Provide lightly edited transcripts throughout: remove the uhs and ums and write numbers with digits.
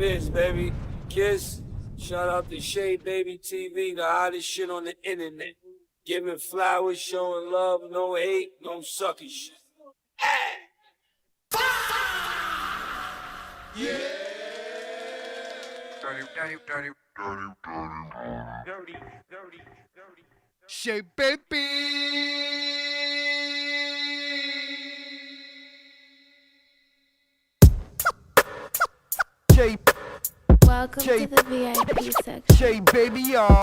biz, baby. Kiss. Shout out to SHEABABYTV, the hottest shit on the internet. Giving flowers, showing love, no hate, no sucky shit. Yeah. Dirty. Shay baby. Shay. Welcome Shay. to the VIP section. Shay baby, y'all.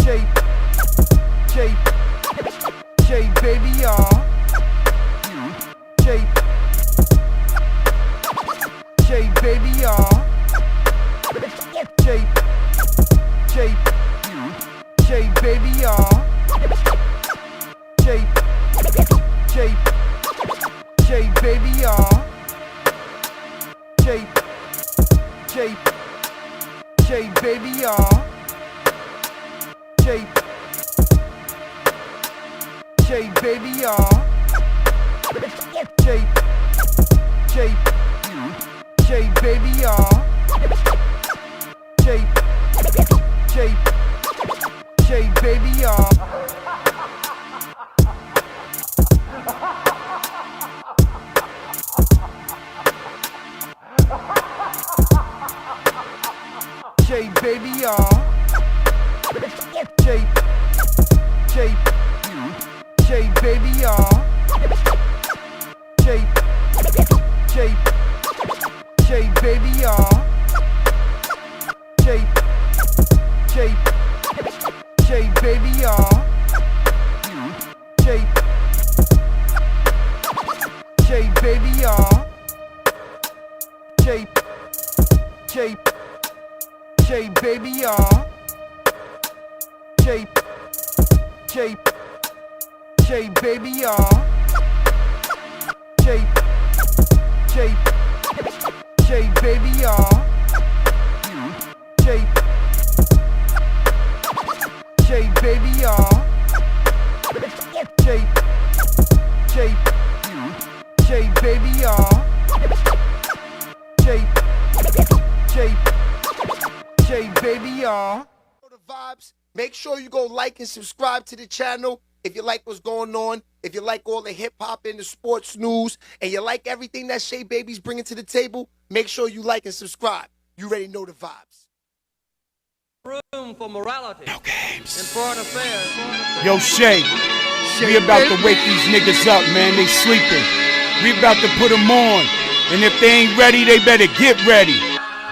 Shay. Shay. Shay baby, y'all. Shay. Shay baby, y'all. Shay. Shay. Shay baby, y'all. Shay. Shay. Shay baby, y'all. Shay. Shay. Shay baby, y'all. Shay. Shay baby, y'all. Shay. Shay. Shay baby, y'all. Shay. Shay. Shay baby, y'all. Shay baby, y'all. Shay. Shay. Shay baby, y'all. Shay. Shay. Shay baby, y'all. Shay. Shay. Shay baby, y'all. Shay. Shay baby, y'all. Shay. Shay. Shay baby, y'all. Shay. Shay. Shay baby, y'all. Shay. Shay. Shay baby, y'all. Shay. Shay baby, y'all. Shay. Shay. Shay baby, y'all. Shay. Shay. Shay baby, y'all. The vibes. Make sure you go like and subscribe to the channel if you like what's going on. If you like all the hip hop and the sports news, and you like everything that Shay Baby's bringing to the table, make sure you like and subscribe. You already know the vibes. Room for morality. No games. In foreign affairs. Yo, Shay, we about to wake these niggas up, man. They sleeping. We about to put them on. And if they ain't ready, they better get ready.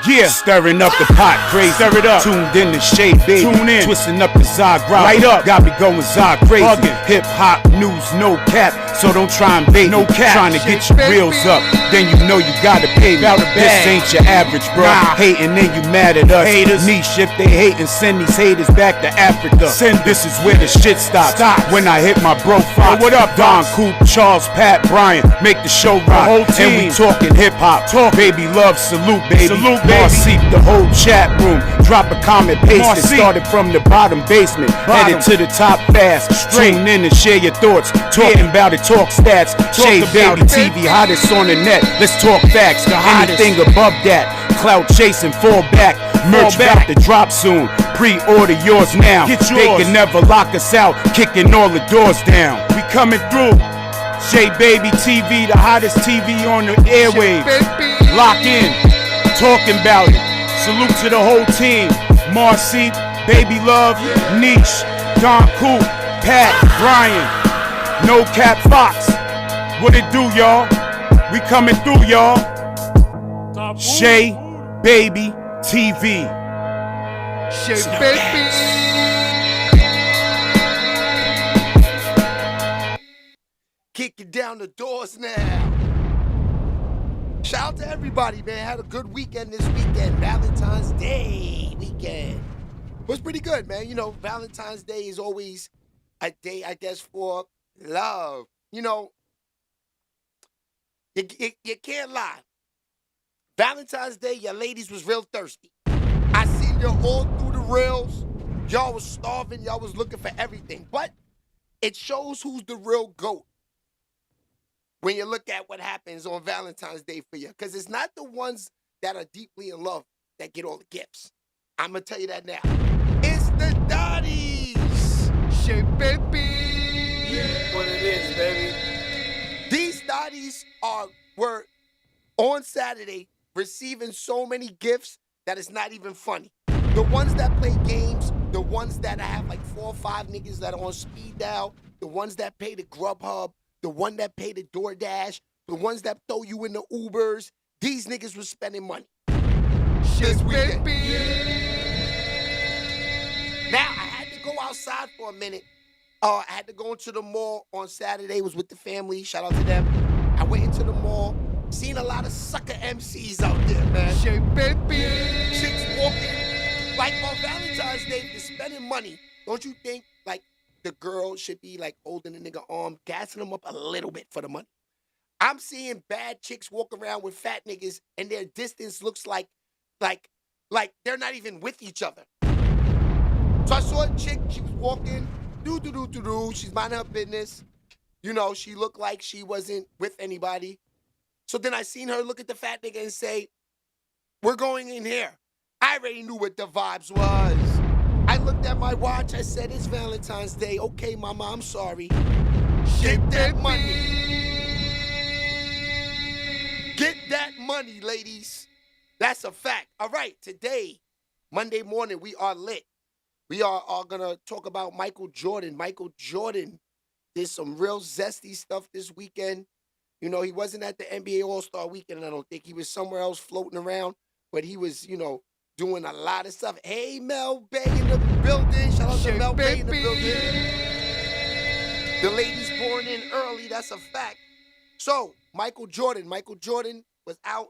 Yeah, stirring up the pot, crazy. Stir it up. Tuned in to Shay Baby. Tune in. Twisting up the Zod ground. Light up. Got me going Zod crazy. Hip hop news, no cap. So don't try and bait. No cap. Trying to get your reels up. Then you know you gotta pay me. This ain't your average, bro. Nah. Hating, then you mad at us. Haters. Niche, if they hating, send these haters back to Africa. This is where the shit stops. When I hit my bro Fox. What up, Don Coop, Charles, Pat, Brian. Make the show rock. Whole team. And we talking hip hop. Talk. Baby love, salute, baby. Salute, baby. Marcy, the whole chat room. Drop a comment, paste it. Started from the bottom basement. Headed to the top fast. Tune in and share your thoughts. Talking about it, talk stats. Shay Baby TV, hottest on the net. Let's talk facts. Anything above that. Cloud chasing, fall back. Merch about to drop soon. Pre-order yours now. They can never lock us out. Kicking all the doors down. We coming through. Shay Baby TV, the hottest TV on the airwaves. Lock in. Talking about it. Salute to the whole team. Marcy, Baby Love, Niche, Don Coop, Pat, Brian, No Cap Fox. What it do, y'all? We coming through, y'all. Shay Baby TV. Shay Baby. Kicking down the doors now. Shout out to everybody, man. Had a good weekend this weekend. Valentine's Day weekend. Was pretty good, man. You know, Valentine's Day is always a day, I guess, for love. You know, you can't lie. Valentine's Day, your ladies was real thirsty. I seen you all through the reels. Y'all was starving. Y'all was looking for everything. But it shows who's the real GOAT when you look at what happens on Valentine's Day for you. Because it's not the ones that are deeply in love that get all the gifts. I'm going to tell you that now. It's the Dotties. Shea baby. What it is, baby. These Dotties were on Saturday receiving so many gifts that it's not even funny. The ones that play games, the ones that have like 4 or 5 niggas that are on speed dial, the ones that pay the Grubhub, the one that pay the DoorDash, the ones that throw you in the Ubers, these niggas was spending money. Shea This weekend. baby. Now, I had to go outside for a minute. I had to go into the mall on Saturday. Was with the family. Shout out to them. I went into the mall. Seen a lot of sucker MCs out there, man. Shea baby. Chicks walking. Like on Valentine's Day, they're spending money. Don't you think, like, the girl should be, like, holding the nigga arm, gassing them up a little bit for the money? I'm seeing bad chicks walk around with fat niggas, and their distance looks like they're not even with each other. So I saw a chick, she was walking, she's minding her business. You know, she looked like she wasn't with anybody. So then I seen her look at the fat nigga and say, we're going in here. I already knew what the vibes was. I looked at my watch, I said, it's Valentine's Day. Okay, mama, I'm sorry. Get that money. Get that money, ladies. That's a fact. All right, today, Monday morning, we are lit. We are going to talk about Michael Jordan. Michael Jordan did some real zesty stuff this weekend. You know, he wasn't at the NBA All-Star weekend, I don't think. He was somewhere else floating around, but he was, you know, doing a lot of stuff. Hey, Mel Bay in the building. Shout out to Mel Bay in the building. The ladies pouring in early, that's a fact. So, Michael Jordan was out.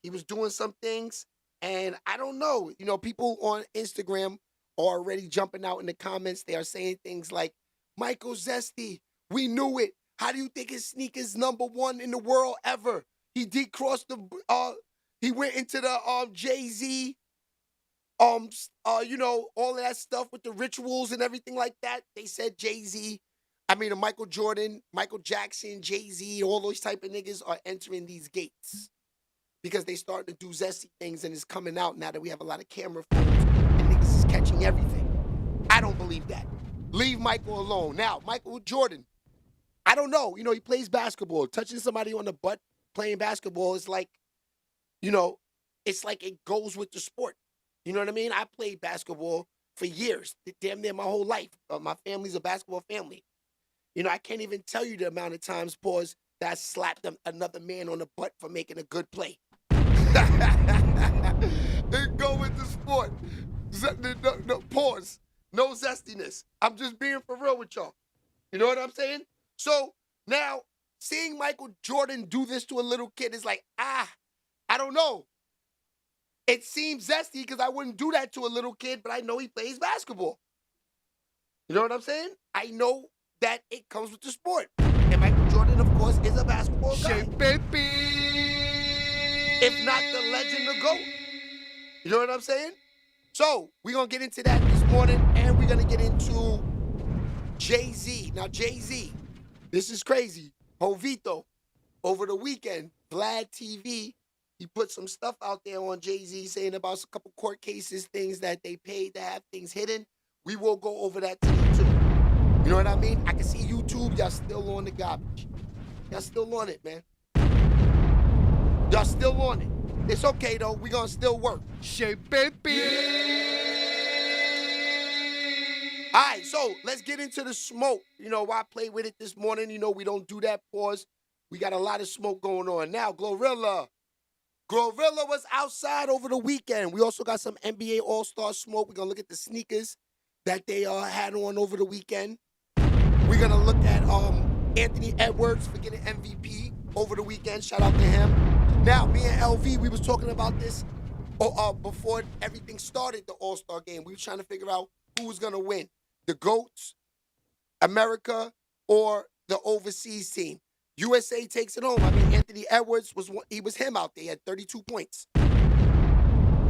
He was doing some things, and I don't know. You know, people on Instagram are already jumping out in the comments. They are saying things like, Michael Zesty, we knew it. How do you think his sneakers #1 in the world ever? He decrossed he went into the Jay-Z, you know, all of that stuff with the rituals and everything like that. They said Michael Jordan, Michael Jackson, Jay-Z, all those type of niggas are entering these gates because they starting to do zesty things and it's coming out now that we have a lot of camera phones and niggas is catching everything. I don't believe that. Leave Michael alone. Now, Michael Jordan, I don't know. You know, he plays basketball. Touching somebody on the butt playing basketball is like, you know, it's like it goes with the sport. You know what I mean? I played basketball for years, damn near my whole life. My family's a basketball family. You know, I can't even tell you the amount of times, pause, that I slapped another man on the butt for making a good play. It go with the sport. No, pause. No zestiness. I'm just being for real with y'all. You know what I'm saying? So now, seeing Michael Jordan do this to a little kid is like, I don't know. It seems zesty because I wouldn't do that to a little kid, but I know he plays basketball. You know what I'm saying? I know that it comes with the sport. And Michael Jordan, of course, is a basketball guy. Baby. If not the legend, the GOAT. You know what I'm saying? So, we're going to get into that this morning, and we're going to get into Jay-Z. Now, Jay-Z, this is crazy. Jovito, over the weekend, Vlad TV, he put some stuff out there on Jay-Z saying about a couple court cases, things that they paid to have things hidden. We will go over that today, too. You know what I mean? I can see YouTube, y'all still on the garbage. Y'all still on it, man. Y'all still on it. It's okay, though. We're going to still work. Shea baby. All right, so let's get into the smoke. You know, I played with it this morning. You know, we don't do that, pause. We got a lot of smoke going on. Now, Glorilla was outside over the weekend. We also got some NBA All-Star smoke. We're going to look at the sneakers that they had on over the weekend. We're going to look at Anthony Edwards for getting MVP over the weekend. Shout out to him. Now, me and LV, we was talking about this before everything started, the All-Star game. We were trying to figure out who was going to win, the GOATs, America, or the overseas team. USA takes it home. I mean, Anthony Edwards, he was him out there. He had 32 points.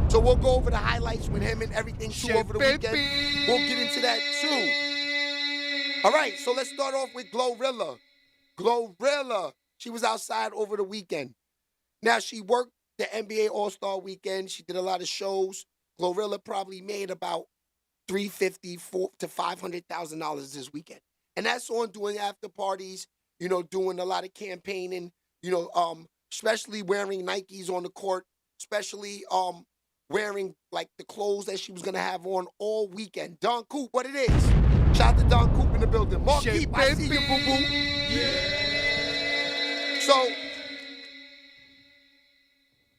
So we'll go over the highlights with him and everything, too, over the weekend. We'll get into that, too. All right, so let's start off with Glorilla. Glorilla, she was outside over the weekend. Now, she worked the NBA All-Star weekend. She did a lot of shows. Glorilla probably made about $350,000 to $500,000 this weekend. And that's on doing after parties, you know, doing a lot of campaigning, you know, especially wearing Nikes on the court, especially wearing like the clothes that she was gonna have on all weekend. Don Coop, what it is. Shout out to Don Coop in the building. Marquise, I see you, boo-boo. Yeah.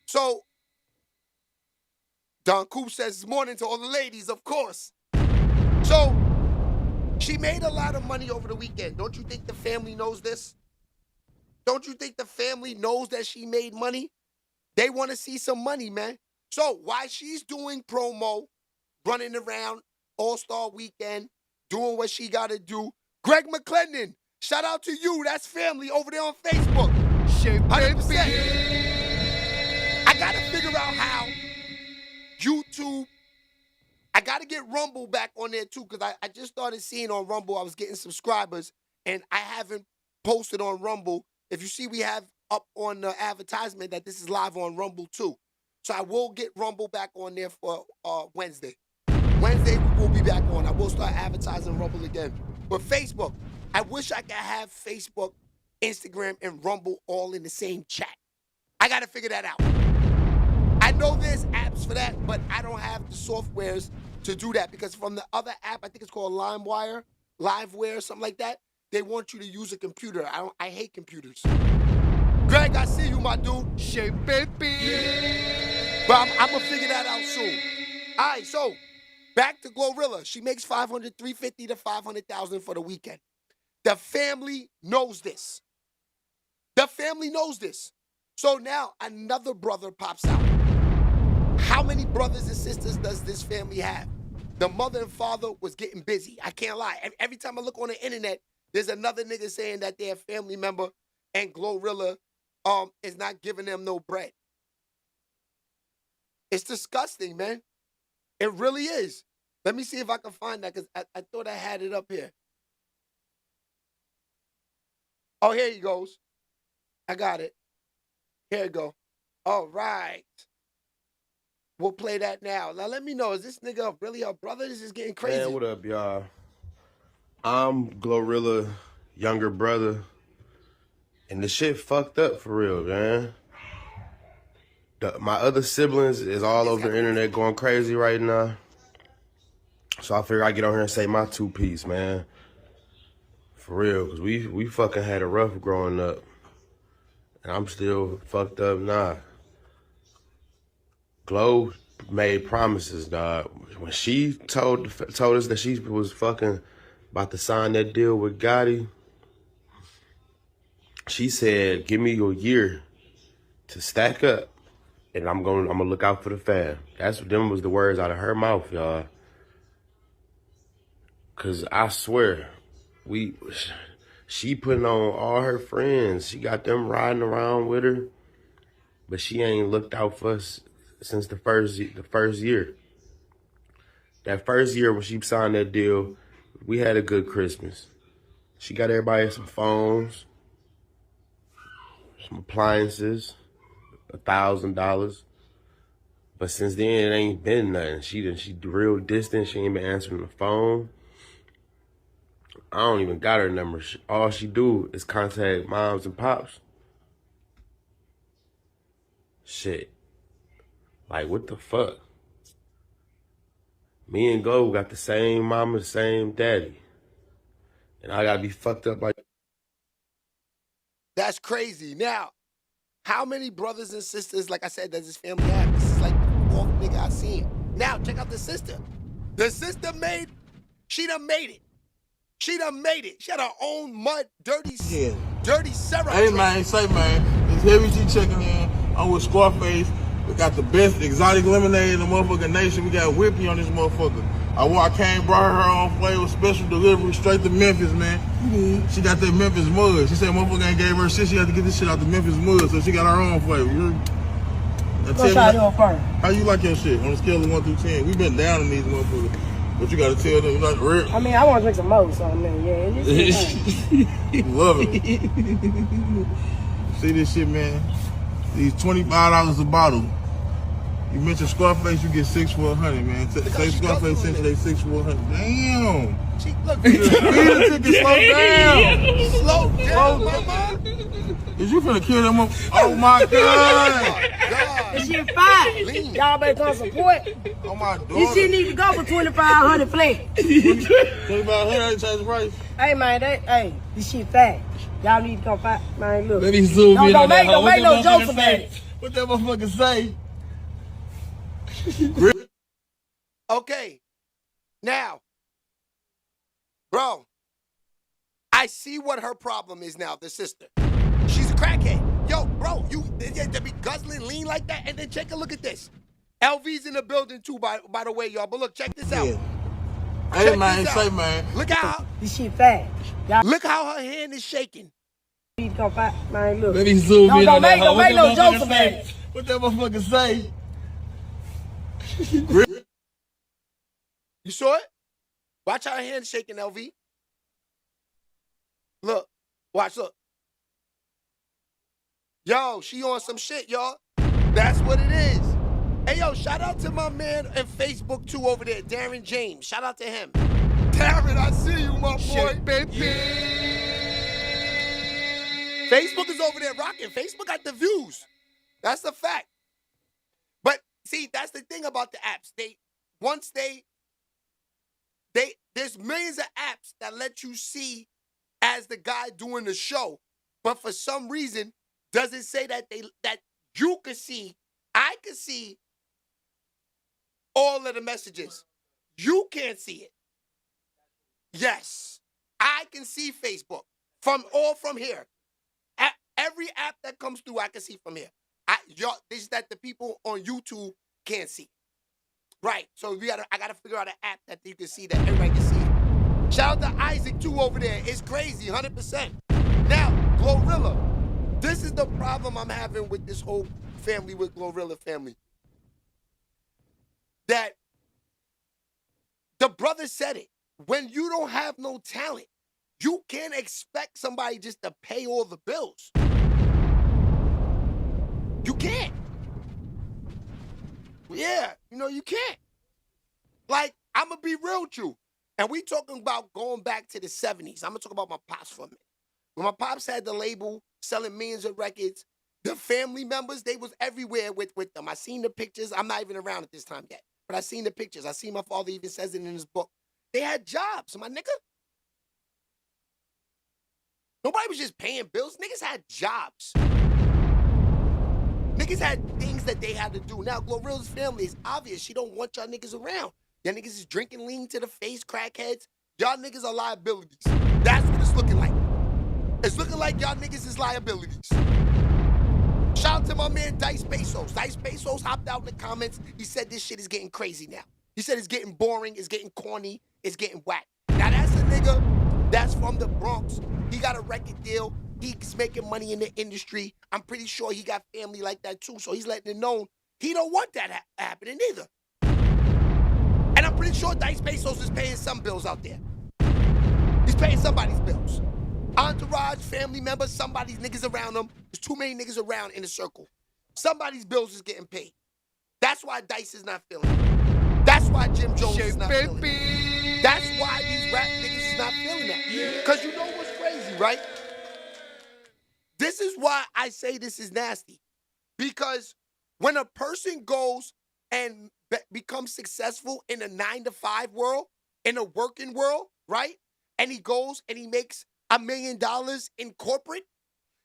So Don Coop says this morning to all the ladies, of course. So she made a lot of money over the weekend. Don't you think the family knows this? Don't you think the family knows that she made money? They want to see some money, man. So while she's doing promo, running around All-Star weekend, doing what she got to do, Greg McClendon, shout out to you. That's family over there on Facebook. 100%. I got to figure out how YouTube, I got to get Rumble back on there too, because I just started seeing on Rumble I was getting subscribers, and I haven't posted on Rumble. If you see, we have up on the advertisement that this is live on Rumble too. So I will get Rumble back on there for Wednesday. Wednesday we will be back on. I will start advertising Rumble again. But Facebook, I wish I could have Facebook, Instagram, and Rumble all in the same chat. I got to figure that out. I know there's apps for that, but I don't have the softwares to do that, because from the other app, I think it's called Livewire, something like that, they want you to use a computer. I hate computers. Greg, I see you, my dude. But I'm going to figure that out soon. All right, so back to Glorilla. She makes $350,000 to $500,000 for the weekend. The family knows this. The family knows this. So now another brother pops out. How many brothers and sisters does this family have? The mother and father was getting busy. I can't lie. Every time I look on the internet, there's another nigga saying that they're a family member and Glorilla is not giving them no bread. It's disgusting, man. It really is. Let me see if I can find that, because I thought I had it up here. Oh, here he goes. I got it. Here you go. All right. We'll play that now. Now, let me know, is this nigga really her brother? This is getting crazy. Man, what up, y'all? I'm Glorilla younger brother, and the shit fucked up for real, man. My other siblings is all over the internet going crazy right now. So I figure I get on here and say my two piece, man. For real, because we fucking had a rough growing up. And I'm still fucked up now. Glo made promises, dog. When she told us that she was fucking about to sign that deal with Gotti, she said, give me a year to stack up, and I'm gonna look out for the fam. Them was the words out of her mouth, y'all. Cause I swear, she putting on all her friends. She got them riding around with her, but she ain't looked out for us since the first year. That first year when she signed that deal, we had a good Christmas. She got everybody some phones, some appliances, $1,000. But since then, it ain't been nothing. She real distant. She ain't been answering the phone. I don't even got her number. All she do is contact moms and pops. Shit. Like, what the fuck? Me and Glo got the same mama, the same daddy. And I gotta be fucked up like... That's crazy. Now, how many brothers and sisters, like I said, does this family have? This is like the fourth nigga I seen. Now, check out the sister. The sister she done made it. She done made it. She had her own dirty syrup. Hey, man, it's Heavy G checking in. I'm with Scarface. We got the best exotic lemonade in the motherfucking nation. We got Whippy on this motherfucker. I came, brought her own flavor, special delivery, straight to Memphis, man. Mm-hmm. She got that Memphis mud. She said motherfucker ain't gave her shit. She had to get this shit out the Memphis mud, so she got her own flavor. Let's try it first. How you like your shit on a scale of 1 through 10? We been down in these motherfuckers. But you gotta tell them, like, real. I mean, I want to drink some more, so I mean, yeah, it's love it. See this shit, man? These $25 a bottle. You mentioned Scarface, you get 6 for 100, man. Say Scarface sent you they 6 for 100. Damn. Look, slow down, mama. Is you finna kill them up? Oh my God. This shit fine. Y'all better come support. Oh my daughter. This shit need to go for 2,500 flat. 2,500 ain't change the price. Hey man, this shit fat. Y'all need to come fight. Man, look. Let me zoom in on that. Don't make no jokes about it. What that motherfucker say? Okay. Now, bro, I see what her problem is now, the sister. She's a crackhead. Yo, bro, to be guzzling lean like that, and then take a look at this. LV's in the building too, by the way, y'all. But look, check this out. Yeah. Hey, man, say, man. Look how this shit fat. Look how her hand is shaking. Need to come fight. Man, look. Let me zoom in on that. Don't make no jokes about it. What that motherfucker say? You saw it? Watch how her hand shaking, LV. Look. Watch, look. Yo, she on some shit, y'all. That's what it is. Hey, yo, shout out to my man on Facebook, too, over there, Darren James. Shout out to him. Darren, I see you, my boy. Baby. Facebook is over there rocking. Facebook got the views. That's the fact. But, see, that's the thing about the apps. There's millions of apps that let you see as the guy doing the show. But for some reason, doesn't say that you could see, I could see all of the messages. You can't see it. Yes. I can see Facebook from here. Every app that comes through, I can see from here. This is that the people on YouTube can't see. Right. So I gotta figure out an app that you can see, that everybody can see it. Shout out to Isaac too over there. It's crazy, 100%. Now, Glorilla. This is the problem I'm having with this whole family, with Glorilla family. That the brother said it. When you don't have no talent, you can't expect somebody just to pay all the bills. You can't. Yeah, you can't. Like, I'm going to be real with you. And we talking about going back to the 70s. I'm going to talk about my pops for a minute. When my pops had the label, selling millions of records, the family members, they was everywhere with them. I seen the pictures. I'm not even around at this time yet. But I seen the pictures. I seen my father even says it in his book. They had jobs, my nigga. Nobody was just paying bills. Niggas had jobs. Niggas had things that they had to do. Now, Glorilla's family is obvious. She don't want y'all niggas around. Y'all niggas is drinking lean to the face, crackheads. Y'all niggas are liabilities. That's what it's looking like. It's looking like y'all niggas is liabilities. Shout out to my man Dice Pesos. Dice Pesos hopped out in the comments. He said this shit is getting crazy now. He said it's getting boring, it's getting corny, it's getting whack. Now that's a nigga that's from the Bronx. He got a record deal. He's making money in the industry. I'm pretty sure he got family like that too, so he's letting it known he don't want that happening either. And I'm pretty sure Dice Pesos is paying some bills out there. He's paying somebody's bills. Entourage, family members, somebody's niggas around them. There's too many niggas around in the circle. Somebody's bills is getting paid. That's why Dice is not feeling it. That's why Jim Jones is not feeling it. That's why these rap niggas is not feeling that. Because you know what's crazy, right? This is why I say this is nasty. Because when a person goes and becomes successful in a 9-to-5 world, in a working world, right? And he goes and he makes $1 million in corporate,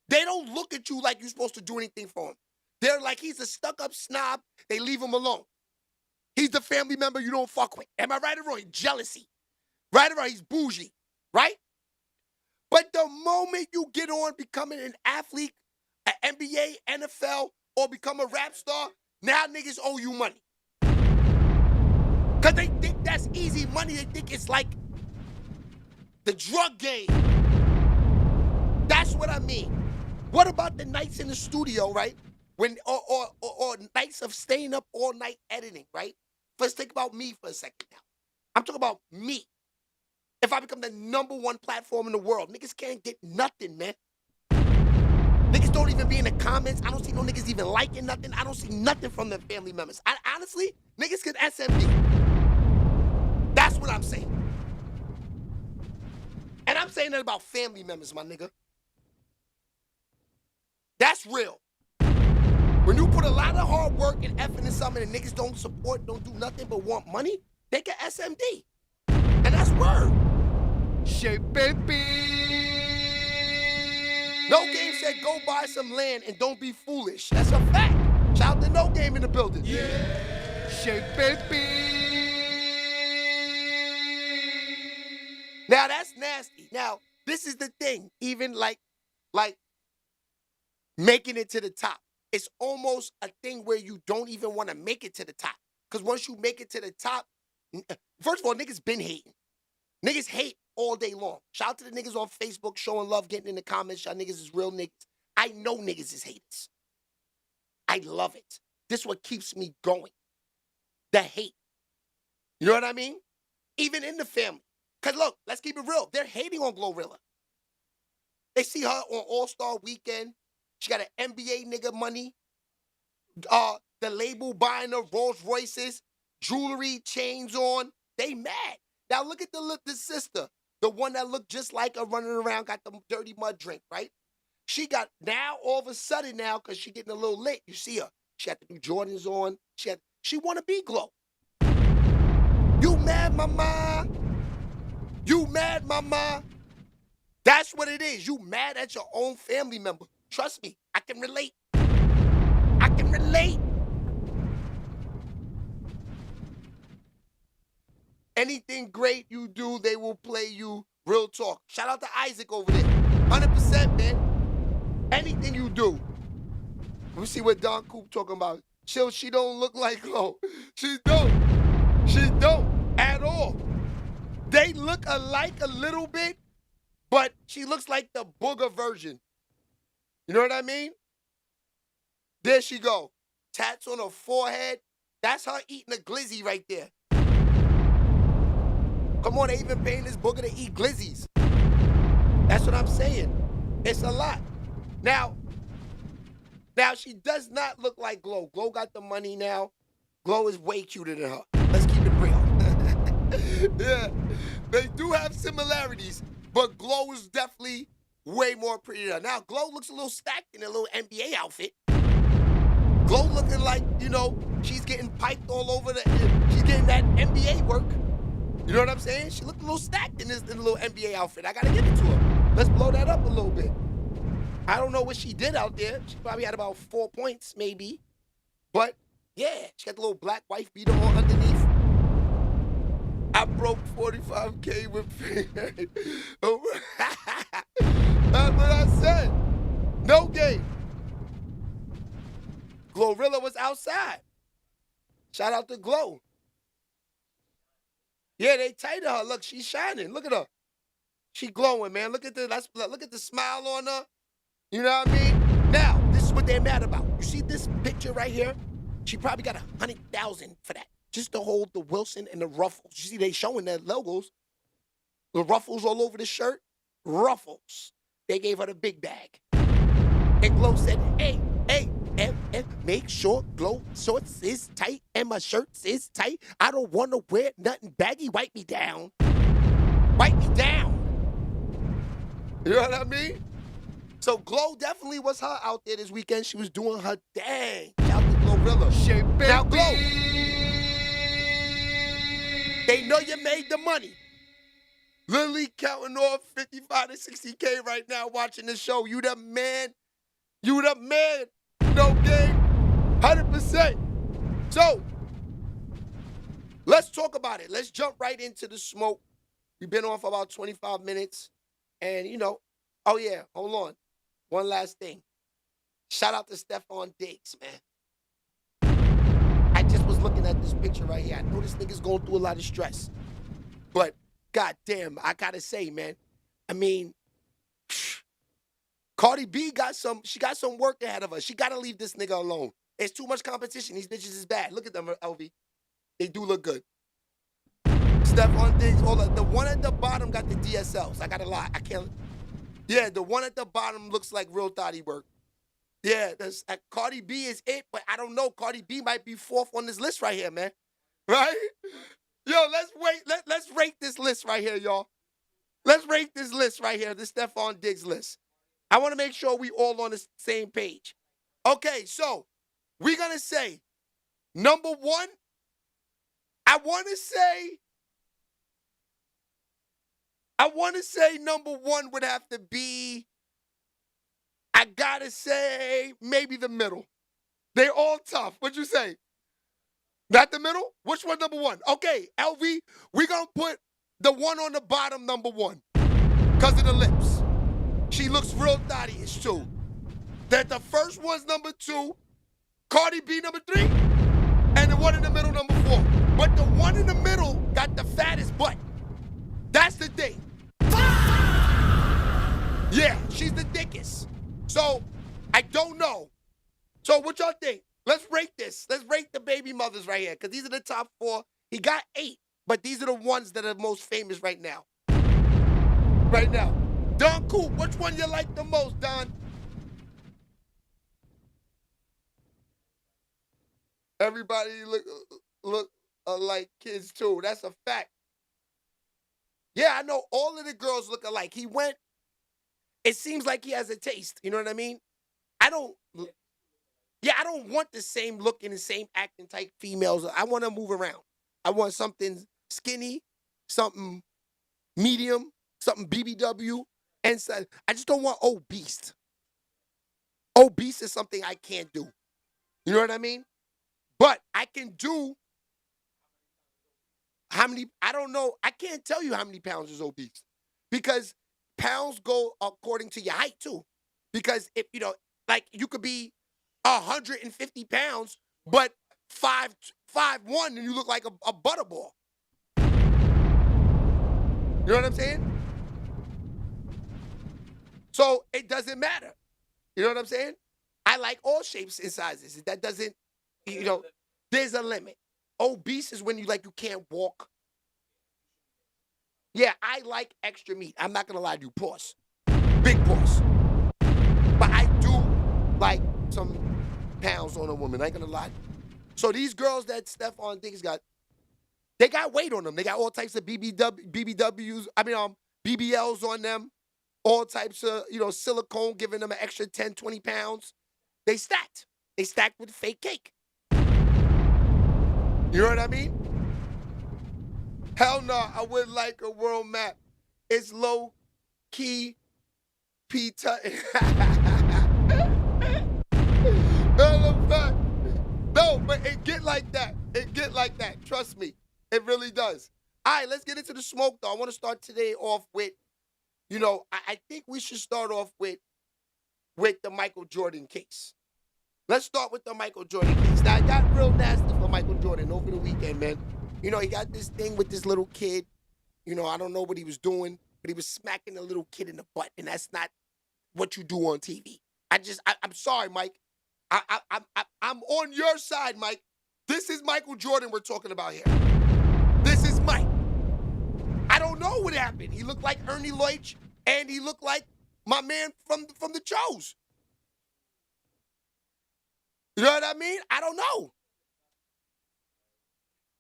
they don't look at you like you're supposed to do anything for him. They're like, he's a stuck-up snob. They leave him alone. He's the family member you don't fuck with. Am I right or wrong? Jealousy. Right or wrong? He's bougie. Right? But the moment you get on becoming an athlete, an NBA, NFL, or become a rap star, now niggas owe you money. Because they think that's easy money. They think it's like the drug game. That's what I mean. What about the nights in the studio, right? When or nights of staying up all night editing, right? Let's think about me for a second now. I'm talking about me. If I become the #1 platform in the world, niggas can't get nothing, man. Niggas don't even be in the comments. I don't see no niggas even liking nothing. I don't see nothing from the family members. Honestly, niggas could SMD. That's what I'm saying. And I'm saying that about family members, my nigga. That's real. When you put a lot of hard work and effort in something and niggas don't support, don't do nothing but want money, they can SMD. And that's word. Shape baby. No Game said go buy some land and don't be foolish. That's a fact. Shout out to No Game in the building. Yeah. Shape baby. Now that's nasty. Now, this is the thing. Even like making it to the top. It's almost a thing where you don't even want to make it to the top. Because once you make it to the top, first of all, niggas been hating. Niggas hate all day long. Shout out to the niggas on Facebook showing love, getting in the comments. Y'all niggas is real niggas. I know niggas is haters. I love it. This is what keeps me going. The hate. You know what I mean? Even in the family. Because look, let's keep it real. They're hating on Glorilla. They see her on All-Star Weekend. She got an NBA nigga money. The label buying her Rolls Royces, jewelry, chains on. They mad. Now look at the sister, the one that looked just like her running around, got the dirty mud drink, right? She got, now all of a sudden now, because she getting a little lit, you see her. She got the new Jordans on. She want to be Glow. You mad, mama? You mad, mama? That's what it is. You mad at your own family member. Trust me, I can relate. I can relate. Anything great you do, they will play you. Real talk. Shout out to Isaac over there. 100%, man. Anything you do. Let me see what Don Coop talking about. She don't look like Glow. She don't. She don't at all. They look alike a little bit, but she looks like the booger version. You know what I mean? There she go. Tats on her forehead. That's her eating a glizzy right there. Come on, they even paying this booger to eat glizzies. That's what I'm saying. It's a lot. Now she does not look like Glow. Glow got the money now. Glow is way cuter than her. Let's keep it real. Yeah, they do have similarities, but Glow is definitely way more pretty than her. Now, Glow looks a little stacked in a little NBA outfit. Glow looking like, you know, she's getting piped all over she's getting that NBA work. You know what I'm saying? She looked a little stacked in a little NBA outfit. I gotta give it to her. Let's blow that up a little bit. I don't know what she did out there. She probably had about 4 points, maybe. But, yeah, she got the little black wife beater on underneath. I broke 45K with That's what I said. No game. Glorilla was outside. Shout out to Glow. Yeah, they tighter her. Look, she's shining. Look at her. She glowing, man. Look at the smile on her. You know what I mean? Now, this is what they're mad about. You see this picture right here? She probably got $100,000 for that. Just to hold the Wilson and the ruffles. You see they showing their logos. The ruffles all over the shirt. Ruffles. They gave her the big bag. And Glow said, hey, make sure Glow shorts is tight and my shirts is tight. I don't want to wear nothing baggy. Wipe me down. Wipe me down. You know what I mean? So Glow definitely was her out there this weekend. She was doing her thing. Shout out to Glorilla. Now Glow. They know you made the money. Literally counting off 55 to 60K right now watching the show. You the man. You the man. No game. 100%. So, let's talk about it. Let's jump right into the smoke. We've been on for about 25 minutes. And, you know, oh yeah, hold on. One last thing. Shout out to Stephon Diggs, man. I just was looking at this picture right here. I know this nigga's going through a lot of stress. But, goddamn, I gotta say, man. I mean, Cardi B got some work ahead of her. She gotta leave this nigga alone. It's too much competition. These bitches is bad. Look at them, LV. They do look good. Stephon Diggs, the one at the bottom got the DSLs. I gotta lie. I can't. Yeah, the one at the bottom looks like real thotty work. Yeah, Cardi B is it, but I don't know. Cardi B might be 4th on this list right here, man. Right? Yo, let's rate this list right here, y'all. Let's rate this list right here, the Stephon Diggs list. I want to make sure we all on the same page. Okay, so we're going to say number 1, I want to say number 1 would have to be, I got to say, maybe the middle. They all tough. What'd you say? Not the middle? Which one number 1? Okay, LV, we're going to put the one on the bottom number 1 because of the lips. She looks real thotty-ish too. That the first one's number 2, Cardi B number 3, and the one in the middle number 4. But the one in the middle got the fattest butt. That's the thing. Yeah, she's the thickest. So, I don't know. So, what y'all think? Let's rate this. Let's rate the baby mothers right here, because these are the top 4. He got 8, but these are the ones that are most famous right now. Right now. Don Coop, which one you like the most, Don? Everybody look like kids, too. That's a fact. Yeah, I know all of the girls look alike. It seems like he has a taste. You know what I mean? I don't want the same look and the same acting type females. I want to move around. I want something skinny, something medium, something BBW, and so, I just don't want obese. Obese is something I can't do. You know what I mean? But I can do how many, I don't know. I can't tell you how many pounds is obese because pounds go according to your height too. Because if, like you could be 150 pounds, but 5'1", and you look like a butterball. You know what I'm saying? So it doesn't matter. You know what I'm saying? I like all shapes and sizes. That doesn't, there's a limit. Obese is when you can't walk. Yeah, I like extra meat. I'm not going to lie to you. Pause. Big pause. But I do like some pounds on a woman. I ain't going to lie. So these girls that Stephon Diggs got, they got weight on them. They got all types of BBLs on them. All types of, silicone, giving them an extra 10, 20 pounds. They stacked. They stacked with fake cake. You know what I mean? Hell no, I would like a world map. It's low-key Peter. No, but it get like that. It get like that. Trust me. It really does. All right, let's get into the smoke, though. I want to start today off with, I think we should start off with the Michael Jordan case. Let's start with the Michael Jordan case. Now, it got real nasty for Michael Jordan over the weekend, man. He got this thing with this little kid. I don't know what he was doing, but he was smacking the little kid in the butt, and that's not what you do on TV. I'm sorry, Mike. I'm on your side, Mike. This is Michael Jordan we're talking about here. This is Mike. I don't know what happened. He looked like Ernie Leutch, and he looked like my man from the Joes. You know what I mean? I don't know.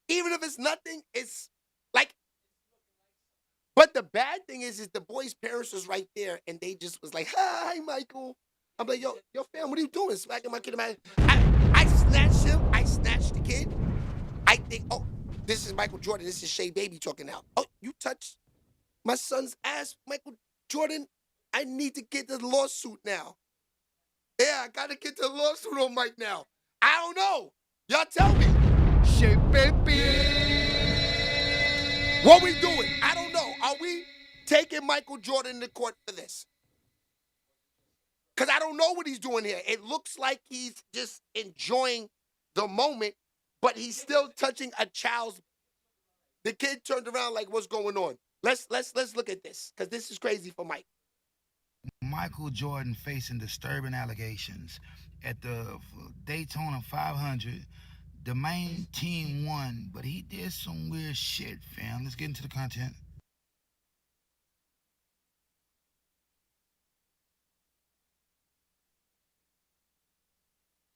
Even if it's nothing, it's like, but the bad thing is the boy's parents was right there, and they just was like, hi, Michael. I'm like, yo, fam, what are you doing? Smacking my kid in my head. I snatched him. I snatched the kid. I think, oh, this is Michael Jordan. This is SHEABABY talking now. Oh, you touched my son's ass, Michael Jordan. I need to get the lawsuit now. Yeah, I got to get the lawsuit on Mike now. I don't know. Y'all tell me. SHEABABY. What we doing? I don't know. Are we taking Michael Jordan to court for this? Because I don't know what he's doing here. It looks like he's just enjoying the moment, but he's still touching a child's. The kid turned around like, what's going on? Let's look at this, because this is crazy for Mike. Michael Jordan facing disturbing allegations at the Daytona 500. The main team won, but he did some weird shit, fam. Let's get into the content.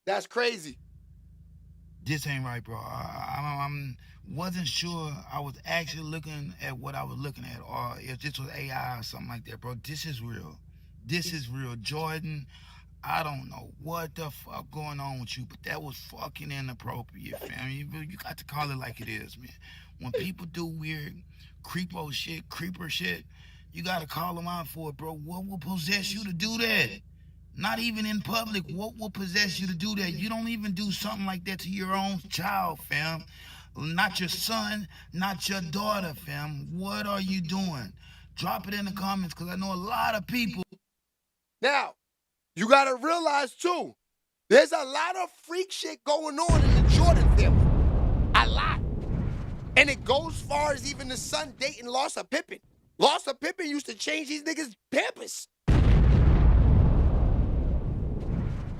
That's crazy. This ain't right, bro. I'm wasn't sure I was actually looking at what I was looking at, or if this was AI or something like that, bro. This is real. This is real, Jordan. I don't know what the fuck going on with you, but that was fucking inappropriate, fam. You got to call it like it is, man. When people do weird creeper shit, you got to call them out for it, bro. What will possess you to do that? Not even in public. What will possess you to do that? You don't even do something like that to your own child, fam. Not your son, not your daughter, fam. What are you doing? Drop it in the comments, because I know a lot of people. Now, you got to realize, too, there's a lot of freak shit going on in the Jordan family. A lot. And it goes far as even the son dating Allstar Pippen. Allstar Pippen used to change these niggas' pampers.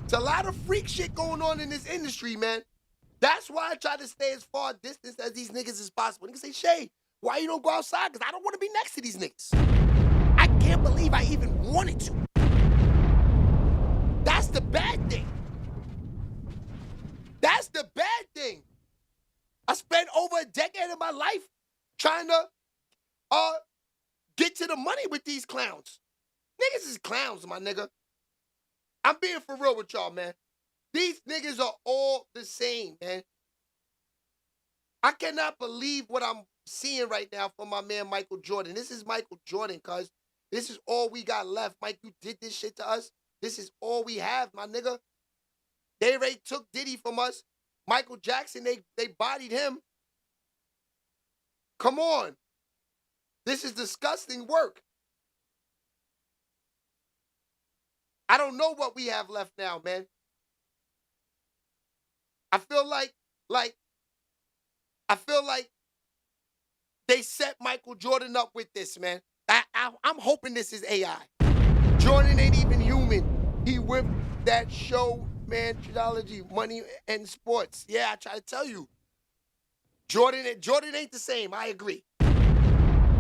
It's a lot of freak shit going on in this industry, man. That's why I try to stay as far distance as these niggas as possible. Niggas say, Shay, why you don't go outside? Because I don't want to be next to these niggas. I can't believe I even wanted to. That's the bad thing. That's the bad thing. I spent over a decade of my life trying to get to the money with these clowns. Niggas is clowns, my nigga. I'm being for real with y'all, man. These niggas are all the same, man. I cannot believe what I'm seeing right now from my man Michael Jordan. This is Michael Jordan, cuz. This is all we got left. Mike, you did this shit to us. This is all we have, my nigga. They already took Diddy from us. Michael Jackson, they bodied him. Come on. This is disgusting work. I don't know what we have left now, man. I feel like they set Michael Jordan up with this, man. I'm hoping this is AI. Jordan ain't even human. He whipped that show, man, trilogy, Money and Sports. Yeah, I try to tell you. Jordan ain't the same, I agree.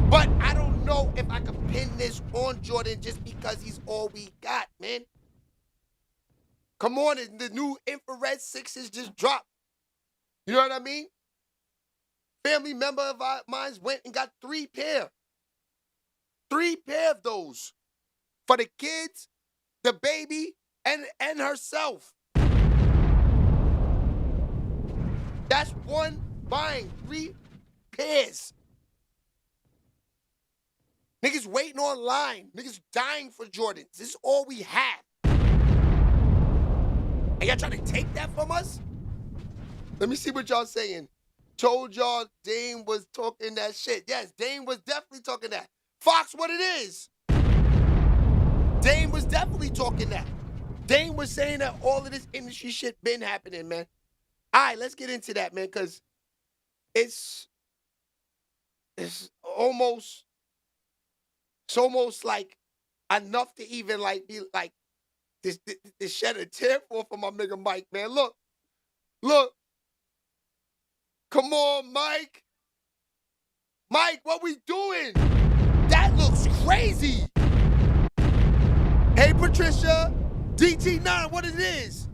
But I don't know if I can pin this on Jordan just because he's all we got, man. Come on, the new infrared 6s just dropped. You know what I mean? Family member of mine went and got 3 pair. 3 pair of those. For the kids, the baby, and herself. That's one buying 3 pairs. Niggas waiting online. Niggas dying for Jordans. This is all we have. And y'all trying to take that from us? Let me see what y'all saying. Told y'all Dame was talking that shit. Yes, Dame was definitely talking that. Fox, what it is. Dame was definitely talking that. Dame was saying that all of this industry shit been happening, man. All right, let's get into that, man, because it's almost like enough to even like be like this shed a tear for my nigga Mike, man. Look. Come on, Mike. Mike, what we doing? That looks crazy. Hey, Patricia, DT9, what it is?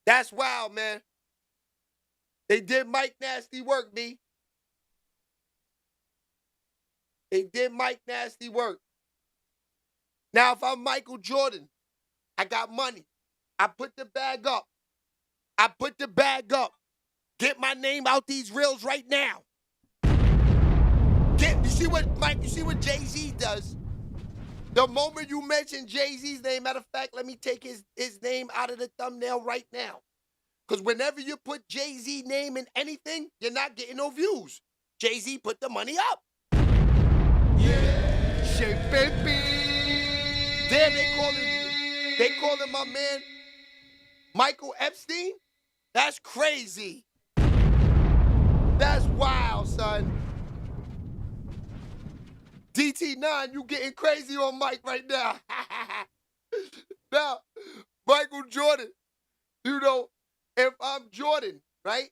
That's wild, man. They did Mike nasty work, B. They did Mike nasty work. Now, if I'm Michael Jordan, I got money. I put the bag up. Get my name out these reels right now. You see what Jay-Z does? The moment you mention Jay-Z's name, matter of fact, let me take his name out of the thumbnail right now. Because whenever you put Jay-Z name in anything, you're not getting no views. Jay-Z put the money up. Yeah. Shake, baby. Damn, they call him my man Michael Epstein? That's crazy. That's wild, son. DT9, you getting crazy on Mike right now. Now, Michael Jordan, you know, if I'm Jordan, right?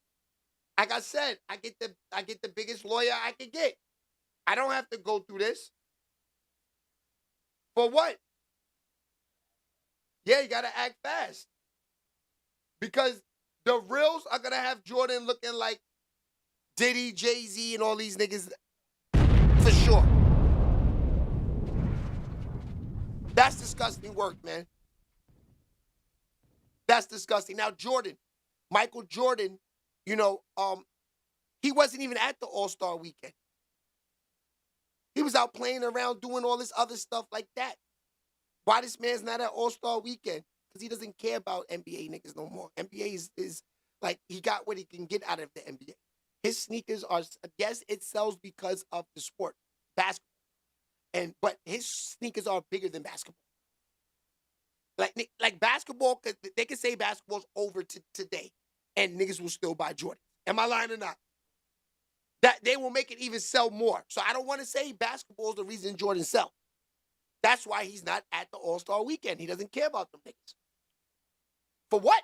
Like I said, I get the biggest lawyer I can get. I don't have to go through this. For what? Yeah, you gotta act fast. Because the reals are gonna have Jordan looking like Diddy, Jay-Z, and all these niggas for sure. That's disgusting work, man. That's disgusting. Now, Jordan, Michael Jordan, you know, he wasn't even at the All-Star weekend. He was out playing around doing all this other stuff like that. Why this man's not at All-Star weekend? Because he doesn't care about NBA niggas no more. NBA is like, he got what he can get out of the NBA. His sneakers are, yes, it sells because of the sport, basketball. But his sneakers are bigger than basketball. Like basketball, they can say basketball's over today, and niggas will still buy Jordan. Am I lying or not? That they will make it even sell more. So I don't want to say basketball is the reason Jordan sell. That's why he's not at the All-Star weekend. He doesn't care about them niggas. For what?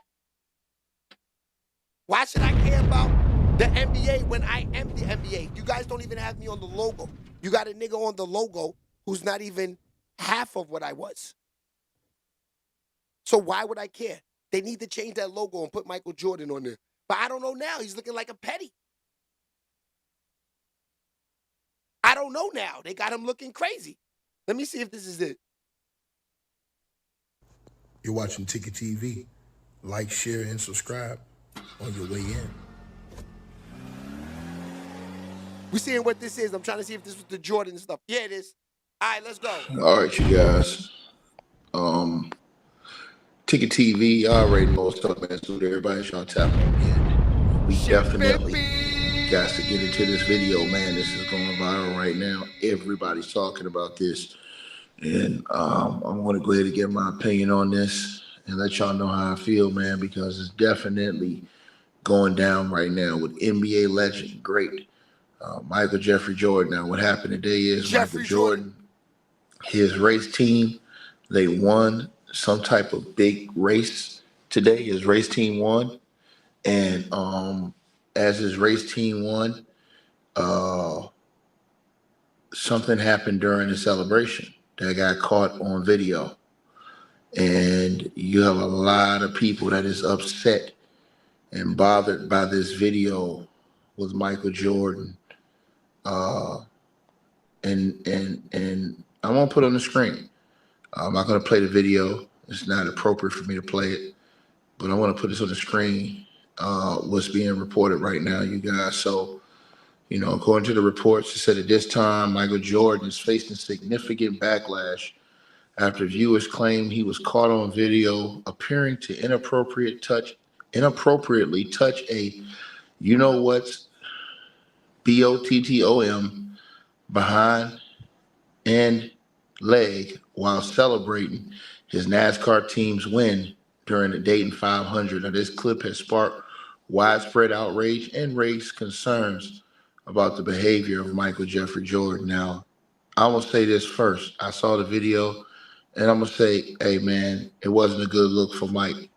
Why should I care about the NBA when I am the NBA? You guys don't even have me on the logo. You got a nigga on the logo who's not even half of what I was. So why would I care? They need to change that logo and put Michael Jordan on there. But I don't know now. He's looking like a petty. I don't know now. They got him looking crazy. Let me see if this is it. You're watching Ticket TV. Like, share, and subscribe on your way in. We're seeing what this is. I'm trying to see if this was the Jordan stuff. Yeah, it is. All right, let's go. All right, you guys. Ticket TV, y'all already know what's up, man. So everybody, y'all tap on in. We definitely got to get into this video, man. This is going viral right now. Everybody's talking about this. And I'm going to go ahead and give my opinion on this and let y'all know how I feel, man, because it's definitely going down right now with NBA legend, great Michael Jeffrey Jordan. Now, what happened today is Michael Jordan, his race team, they won some type of big race today. His race team won. And as his race team won, something happened during the celebration that got caught on video. And you have a lot of people that is upset and bothered by this video with Michael Jordan. And I'm gonna put it on the screen. I'm not gonna play the video. It's not appropriate for me to play it, but I want to put this on the screen. What's being reported right now, you guys. So, you know, according to the reports, it said at this time, Michael Jordan is facing significant backlash after viewers claim he was caught on video appearing to inappropriately touch a, you know what's, BOTTOM behind and leg while celebrating his NASCAR team's win during the Dayton 500. Now, this clip has sparked widespread outrage and raised concerns about the behavior of Michael Jeffrey Jordan. Now, I'm going to say this first. I saw the video, and I'm going to say, hey, man, it wasn't a good look for Mike.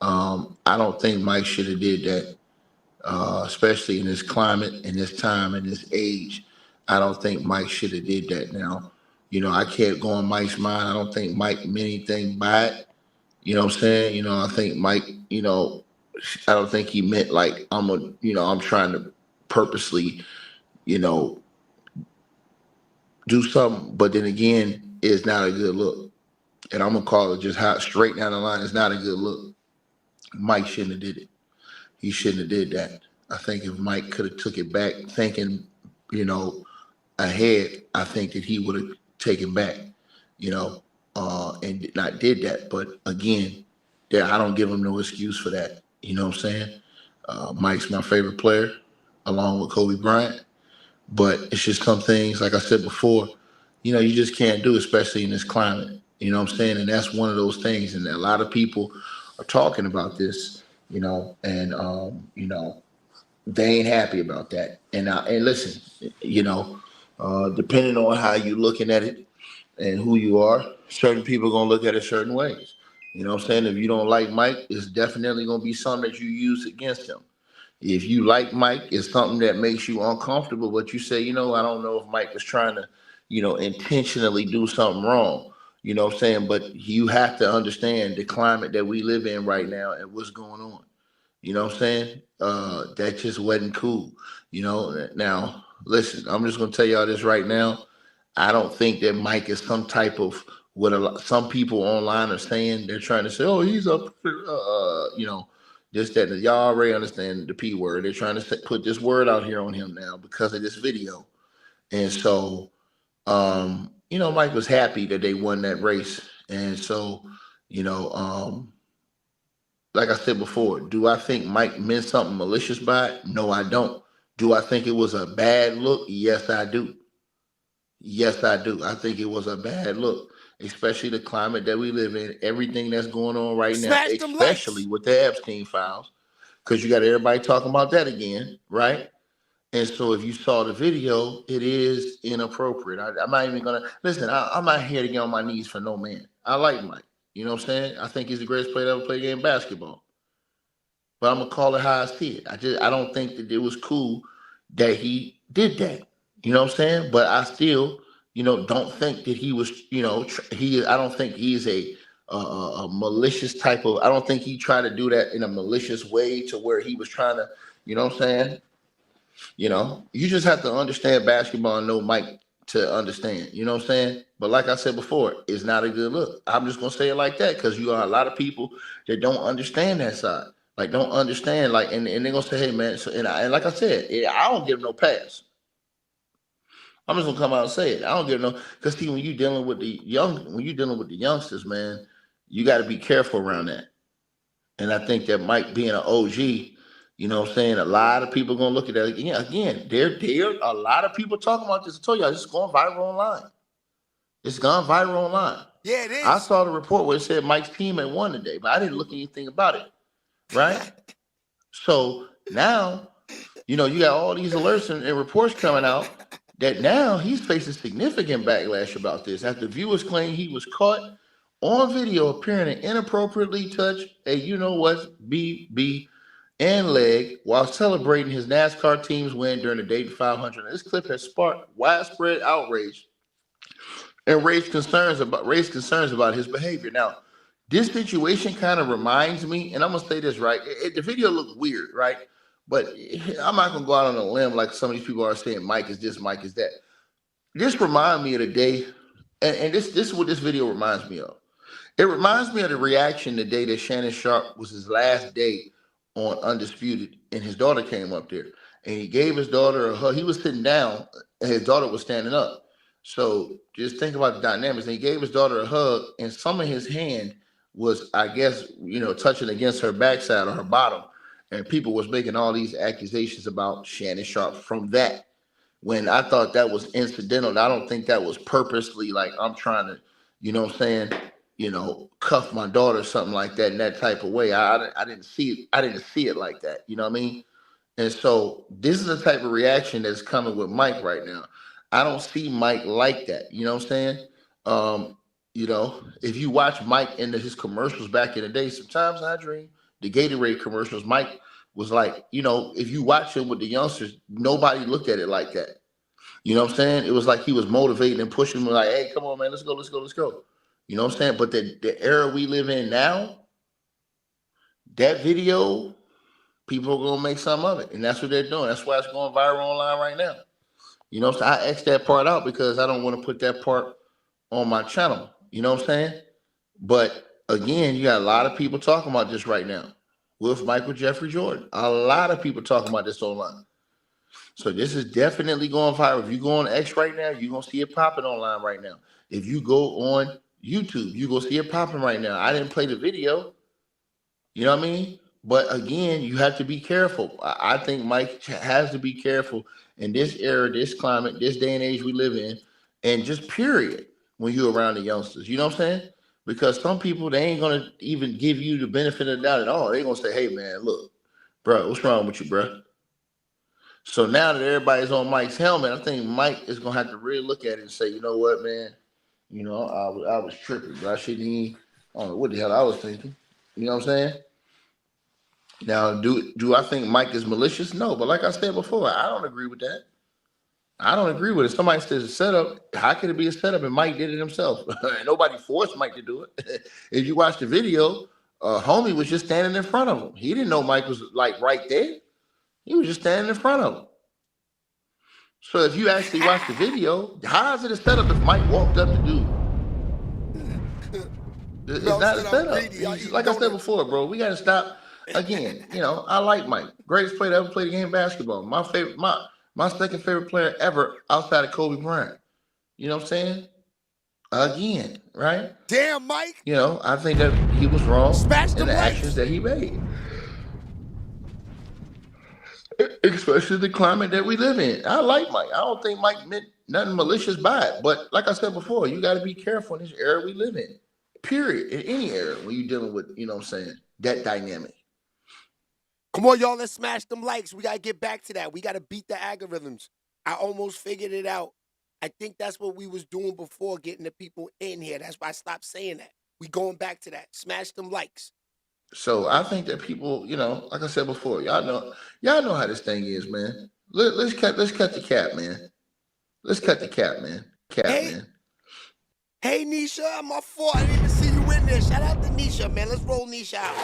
I don't think Mike should have did that, especially in this climate, in this time, in this age. I don't think Mike should have did that. Now, you know, I can't go on Mike's mind. I don't think Mike meant anything by it. You know what I'm saying? You know, I think Mike, you know, I don't think he meant like, I'm trying to purposely, you know, do something. But then again, it's not a good look. And I'm going to call it just how straight down the line. It's not a good look. Mike shouldn't have did it. He shouldn't have did that. I think if Mike could have took it back thinking, you know, ahead, I think that he would have taken back, you know, and not did that. But again, I don't give him no excuse for that. You know what I'm saying? Mike's my favorite player, along with Kobe Bryant. But it's just some things, like I said before, you know, you just can't do, especially in this climate. You know what I'm saying? And that's one of those things. And a lot of people are talking about this, you know, and, you know, they ain't happy about that. And listen, you know, depending on how you're looking at it and who you are, certain people are going to look at it certain ways. You know what I'm saying? If you don't like Mike, it's definitely going to be something that you use against him. If you like Mike, it's something that makes you uncomfortable, but you say, I don't know if Mike was trying to, intentionally do something wrong. You know what I'm saying? But you have to understand the climate that we live in right now and what's going on. You know what I'm saying? That just wasn't cool. Now, listen, I'm just gonna tell y'all this right now. I don't think that Mike is some type of what some people online are saying. They're trying to say, oh, he's up, this, that, and y'all already understand the P word. They're trying to put this word out here on him now because of this video. And so, Mike was happy that they won that race. And so, you know, um, like I said before, do I think Mike meant something malicious by it? No, I don't. Do I think it was a bad look? Yes, I do. Yes, I do. I think it was a bad look, especially the climate that we live in, everything that's going on right now, Smash them especially lights. with the Epstein files, because you got everybody talking about that again, right? And so if you saw the video, it is inappropriate. I'm not even gonna listen. I'm not here to get on my knees for no man. I like Mike. You know what I'm saying? I think he's the greatest player to ever play game basketball. But I'm gonna call it how I see it. I don't think that it was cool that he did that. You know what I'm saying? But I still, don't think that he was. He. I don't think he's a malicious type of. I don't think he tried to do that in a malicious way to where he was trying to. You know what I'm saying? You just have to understand basketball and know Mike to understand. You know what I'm saying? But like I said before, it's not a good look. I'm just gonna say it like that because you got a lot of people that don't understand that side. Like don't understand, and they're gonna say, hey man, and like I said, I don't give them no pass. I'm just gonna come out and say it. I don't give no because see when you're dealing with the youngsters, man, you gotta be careful around that. And I think that Mike being an OG, you know what I'm saying? A lot of people gonna look at that again. There a lot of people talking about this. I told y'all this is going viral online. It's gone viral online. Yeah, it is. I saw the report where it said Mike's team had won today, but I didn't look anything about it. Right? So now, you got all these alerts and reports coming out that now he's facing significant backlash about this after viewers claim he was caught on video appearing to inappropriately touch a BB and leg while celebrating his NASCAR team's win during the Dayton 500. This clip has sparked widespread outrage and raised concerns about his behavior. Now, this situation kind of reminds me, and I'm gonna say this right. The video looked weird, right? But I'm not gonna go out on a limb like some of these people are saying. Mike is this, Mike is that. This reminds me of the day, and this is what this video reminds me of. It reminds me of the reaction the day that Shannon Sharp was his last day on Undisputed, and his daughter came up there, and he gave his daughter a hug. He was sitting down, and his daughter was standing up. So just think about the dynamics. And he gave his daughter a hug, and some of his hand was, I guess, touching against her backside or her bottom, and people was making all these accusations about Shannon Sharp from that. When I thought that was incidental, I don't think that was purposely like I'm trying to, you know what I'm saying, cuff my daughter or something like that in that type of way. I didn't see it. I didn't see it like that. You know what I mean? And so this is the type of reaction that's coming with Mike right now. I don't see Mike like that. You know what I'm saying? If you watch Mike into his commercials back in the day, sometimes I dream the Gatorade commercials, Mike was like, if you watch him with the youngsters, nobody looked at it like that. You know what I'm saying? It was like he was motivating and pushing them like, hey, come on, man, let's go, let's go, let's go. You know what I'm saying? But the era we live in now, that video, people are going to make some of it. And that's what they're doing. That's why it's going viral online right now. You know what I'm saying? I X'd that part out because I don't want to put that part on my channel. You know what I'm saying? But again, you got a lot of people talking about this right now with Michael Jeffrey Jordan. A lot of people talking about this online. So this is definitely going viral. If you go on X right now, you're going to see it popping online right now. If you go on YouTube, you're going to see it popping right now. I didn't play the video. You know what I mean? But again, you have to be careful. I think Mike has to be careful in this era, this climate, this day and age we live in, and just period when you're around the youngsters. You know what I'm saying? Because some people, they ain't going to even give you the benefit of the doubt at all. They're going to say, hey, man, look, bro, what's wrong with you, bro? So now that everybody's on Mike's helmet, I think Mike is going to have to really look at it and say, you know what, man? I was tripping, but I shouldn't even, I don't know what the hell I was thinking. You know what I'm saying? Now, do I think Mike is malicious? No, but like I said before, I don't agree with that. I don't agree with it. Somebody says a setup. How could it be a setup? And Mike did it himself. Nobody forced Mike to do it. If you watch the video, homie was just standing in front of him. He didn't know Mike was like right there. He was just standing in front of him. So if you actually watch the video, how is it a setup if Mike walked up to do? It's not a setup. Like I said before, bro, we got to stop. Again, I like Mike. Greatest player to ever play the game of basketball. My favorite, my second favorite player ever outside of Kobe Bryant. You know what I'm saying? Again, right? Damn, Mike. I think that he was wrong in the actions that he made. Especially the climate that we live in. I like Mike. I don't think Mike meant nothing malicious by it. But like I said before, you got to be careful in this era we live in. Period. In any era when you're dealing with, that dynamic. Come on, y'all. Let's smash them likes. We got to get back to that. We got to beat the algorithms. I almost figured it out. I think that's what we was doing before getting the people in here. That's why I stopped saying that. We going back to that. Smash them likes. So I think that people, like I said before, y'all know how this thing is, man. Let's cut the cap, man. Let's cut the cap, man. Man. Hey, Nisha, my fault. I didn't even see you in there. Shout out to Nisha, man. Let's roll Nisha out.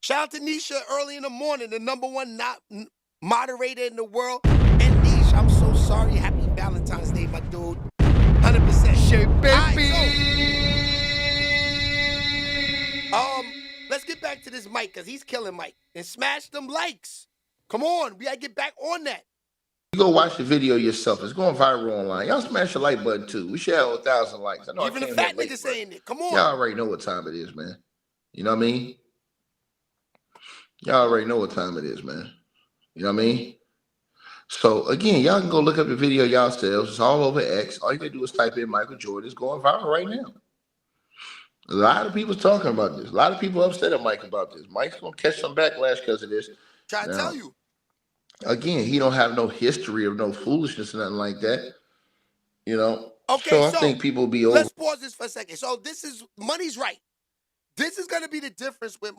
Shout out to Nisha early in the morning, the #1 moderator in the world. And Nisha, I'm so sorry. Happy Valentine's Day, my dude. 100%. Shit, baby. Right, let's get back to this Mike, because he's killing Mike. And smash them likes. Come on, we got to get back on that. You go watch the video yourself. It's going viral online. Y'all smash the like button, too. We should have 1,000 likes. I know even the fat nigga saying it. Come on. Y'all already know what time it is, man. You know what I mean? Y'all already know what time it is, man. You know what I mean? So, again, y'all can go look up the video yourselves. It's all over X. All you got to do is type in Michael Jordan. It's going viral right now. A lot of people talking about this. A lot of people upset at Mike about this. Mike's going to catch some backlash because of this. Try to tell you. Again, he don't have no history of no foolishness or nothing like that. Okay, so I think people be over. Let's pause this for a second. So this is, money's right. This is going to be the difference with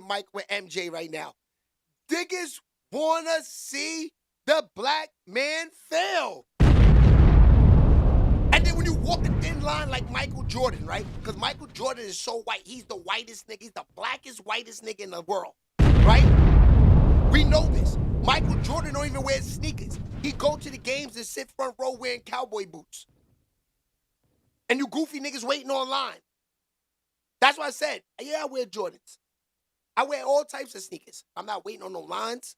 Mike, with MJ right now. Niggas want to see the black man fail. And then when you walk the thin line like Michael Jordan, right? Because Michael Jordan is so white. He's the whitest nigga. He's the blackest, whitest nigga in the world, right? We know this. Michael Jordan don't even wear sneakers. He go to the games and sit front row wearing cowboy boots. And you goofy niggas waiting online. That's why I said, yeah, I wear Jordans. I wear all types of sneakers. I'm not waiting on no lines.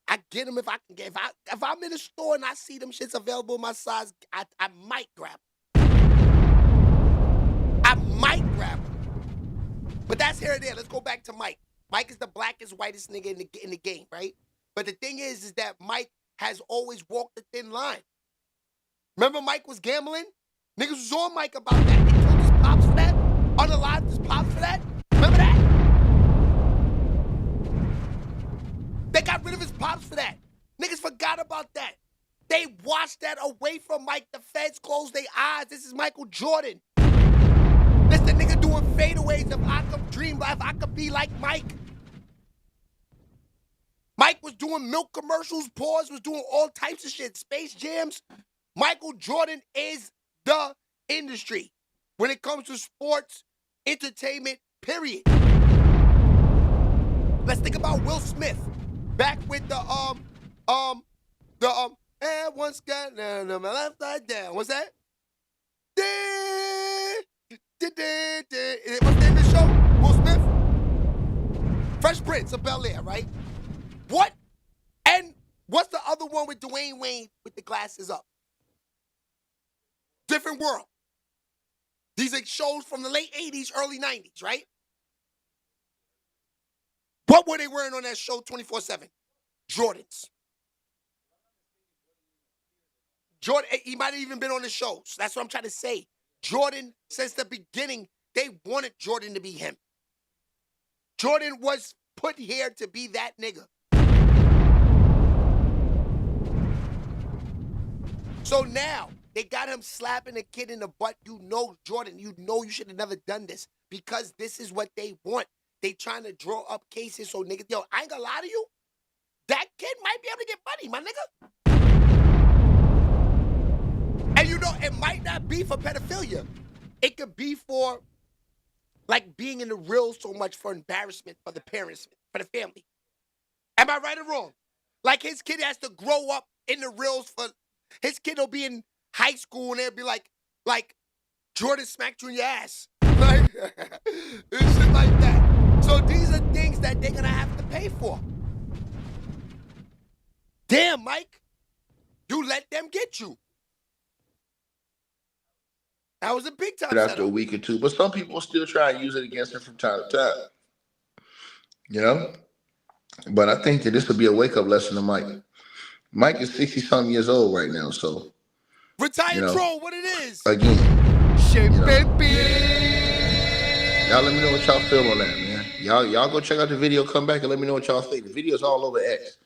I get them if I can get. If I'm in a store and I see them shits available in my size, I might grab them. I might grab them. But that's here and there. Let's go back to Mike. Mike is the blackest, whitest nigga in the game, right? But the thing is that Mike has always walked the thin line. Remember Mike was gambling? Niggas was on Mike about that. They killed his pops for that. Unalived his pops for that. Remember that? They got rid of his pops for that. Niggas forgot about that. They washed that away from Mike. The feds closed their eyes. This is Michael Jordan. This the nigga doing fadeaways. If I could dream life, I could be like Mike. Mike was doing milk commercials. Paws was doing all types of shit. Space Jams. Michael Jordan is the industry when it comes to sports, entertainment, period. Let's think about Will Smith. Back with the and once got down on my left side down. What's that? What's the name of the show? Will Smith? Fresh Prince of Bel-Air, right? What? And what's the other one with Dwayne Wayne with the glasses up? Different World. These are shows from the late 80s, early 90s, right? What were they wearing on that show 24/7? Jordans. Jordan, he might have even been on the shows. That's what I'm trying to say. Jordan, since the beginning, they wanted Jordan to be him. Jordan was put here to be that nigga. So now they got him slapping a kid in the butt. You know, Jordan, you know you should have never done this because this is what they want. They trying to draw up cases so niggas, yo, I ain't gonna lie to you. That kid might be able to get money, my nigga. And you know, it might not be for pedophilia. It could be for like being in the real so much for embarrassment for the parents, for the family. Am I right or wrong? Like his kid has to grow up in the reels for his kid will be in high school and they'll be like Jordan smacked you in your ass. Like shit like that. So these are things that they're gonna have to pay for. Damn, Mike. You let them get you. That was a big time after setup. a week or two, but some people still try and use it against him from time to time. You know? But I think that this will be a wake-up lesson to Mike. Mike is 60-something years old right now, so. Retired troll, what it is. Again. Baby. Y'all let me know what y'all feel on that, man. Y'all go check out the video, come back and let me know what y'all think. The video's all over X.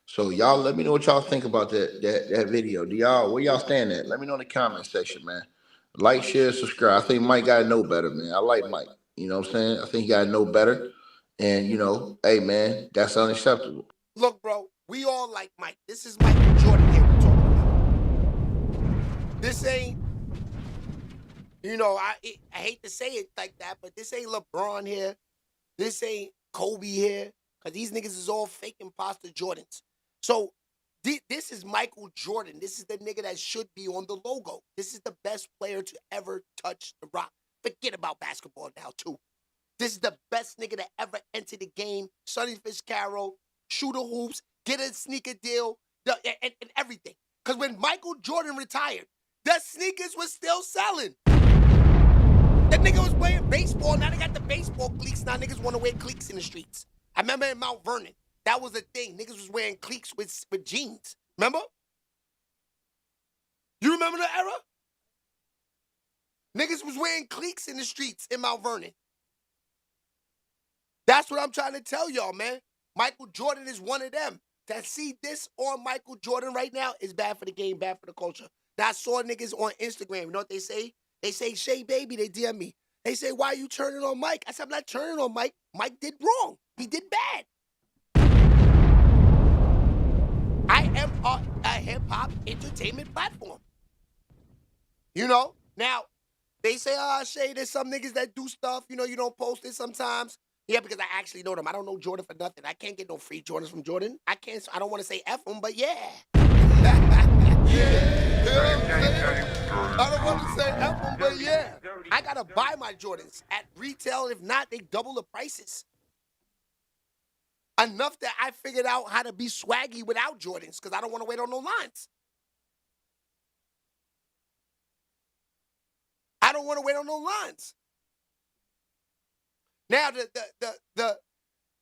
So y'all let me know what y'all think about that video. Where y'all stand at? Let me know in the comment section, man. Like, share, subscribe. I think Mike gotta know better, man. I like Mike. You know what I'm saying? I think he gotta know better. And you know, hey man, that's unacceptable. Look, bro, we all like Mike. This is Michael Jordan here we're talking about. This ain't, you know, I hate to say it like that, but this ain't LeBron here. This ain't Kobe here. Because these niggas is all fake imposter Jordans. So this is Michael Jordan. This is the nigga that should be on the logo. This is the best player to ever touch the rock. Forget about basketball now, too. This is the best nigga that ever entered the game. Sonny Fitzgerald, shooter hoops, get a sneaker deal, and everything. Because when Michael Jordan retired, the sneakers was still selling. That nigga was playing baseball. Now they got the baseball cleats. Now niggas want to wear cleats in the streets. I remember in Mount Vernon, that was a thing. Niggas was wearing cleats with jeans. Remember? You remember the era? Niggas was wearing cleats in the streets in Mount Vernon. That's what I'm trying to tell y'all, man. Michael Jordan is one of them. To see this on Michael Jordan right now is bad for the game, bad for the culture. Now, I saw niggas on Instagram. You know what they say? They say, Shay Baby, they DM me. They say, why are you turning on Mike? I said, I'm not turning on Mike. Mike did wrong. He did bad. I am a hip-hop entertainment platform. You know? Now, they say, Shay, there's some niggas that do stuff. You know, you don't post it sometimes. Yeah, because I actually know them. I don't know Jordan for nothing. I can't get no free Jordans from Jordan. I don't want to say F them, but yeah. You know what I'm saying? I don't want to say F them, but yeah. I got to buy my Jordans at retail. If not, they double the prices. Enough that I figured out how to be swaggy without Jordans because I don't want to wait on no lines. I don't want to wait on no lines. Now,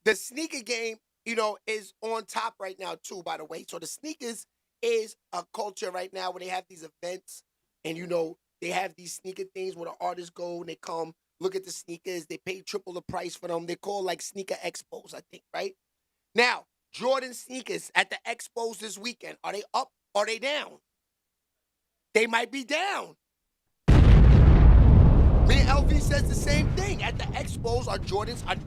the sneaker game, you know, is on top right now, too, by the way. So the sneakers is a culture right now where they have these events and, you know, they have these sneaker things where the artists go and they come look at the sneakers. They pay triple the price for them. They're called like sneaker expos, I think, right? Now, Jordan sneakers at the expos this weekend, are they up or are they down? They might be down. Me and LV says the same thing. At the expos,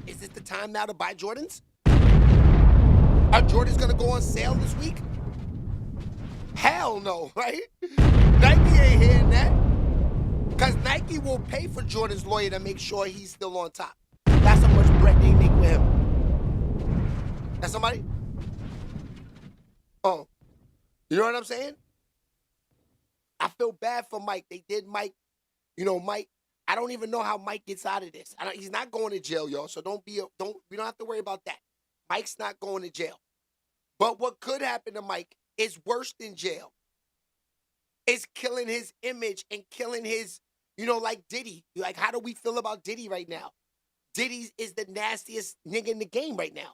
is it the time now to buy Jordans? Are Jordans gonna go on sale this week? Hell no, right? Nike ain't hearing that. Because Nike will pay for Jordan's lawyer to make sure he's still on top. That's how much bread they make with him. That's somebody? Oh. You know what I'm saying? I feel bad for Mike. They did Mike. You know, Mike. I don't even know how Mike gets out of this. He's not going to jail, y'all. So we don't have to worry about that. Mike's not going to jail. But what could happen to Mike is worse than jail. It's killing his image and killing his, you know, like Diddy. Like, how do we feel about Diddy right now? Diddy is the nastiest nigga in the game right now.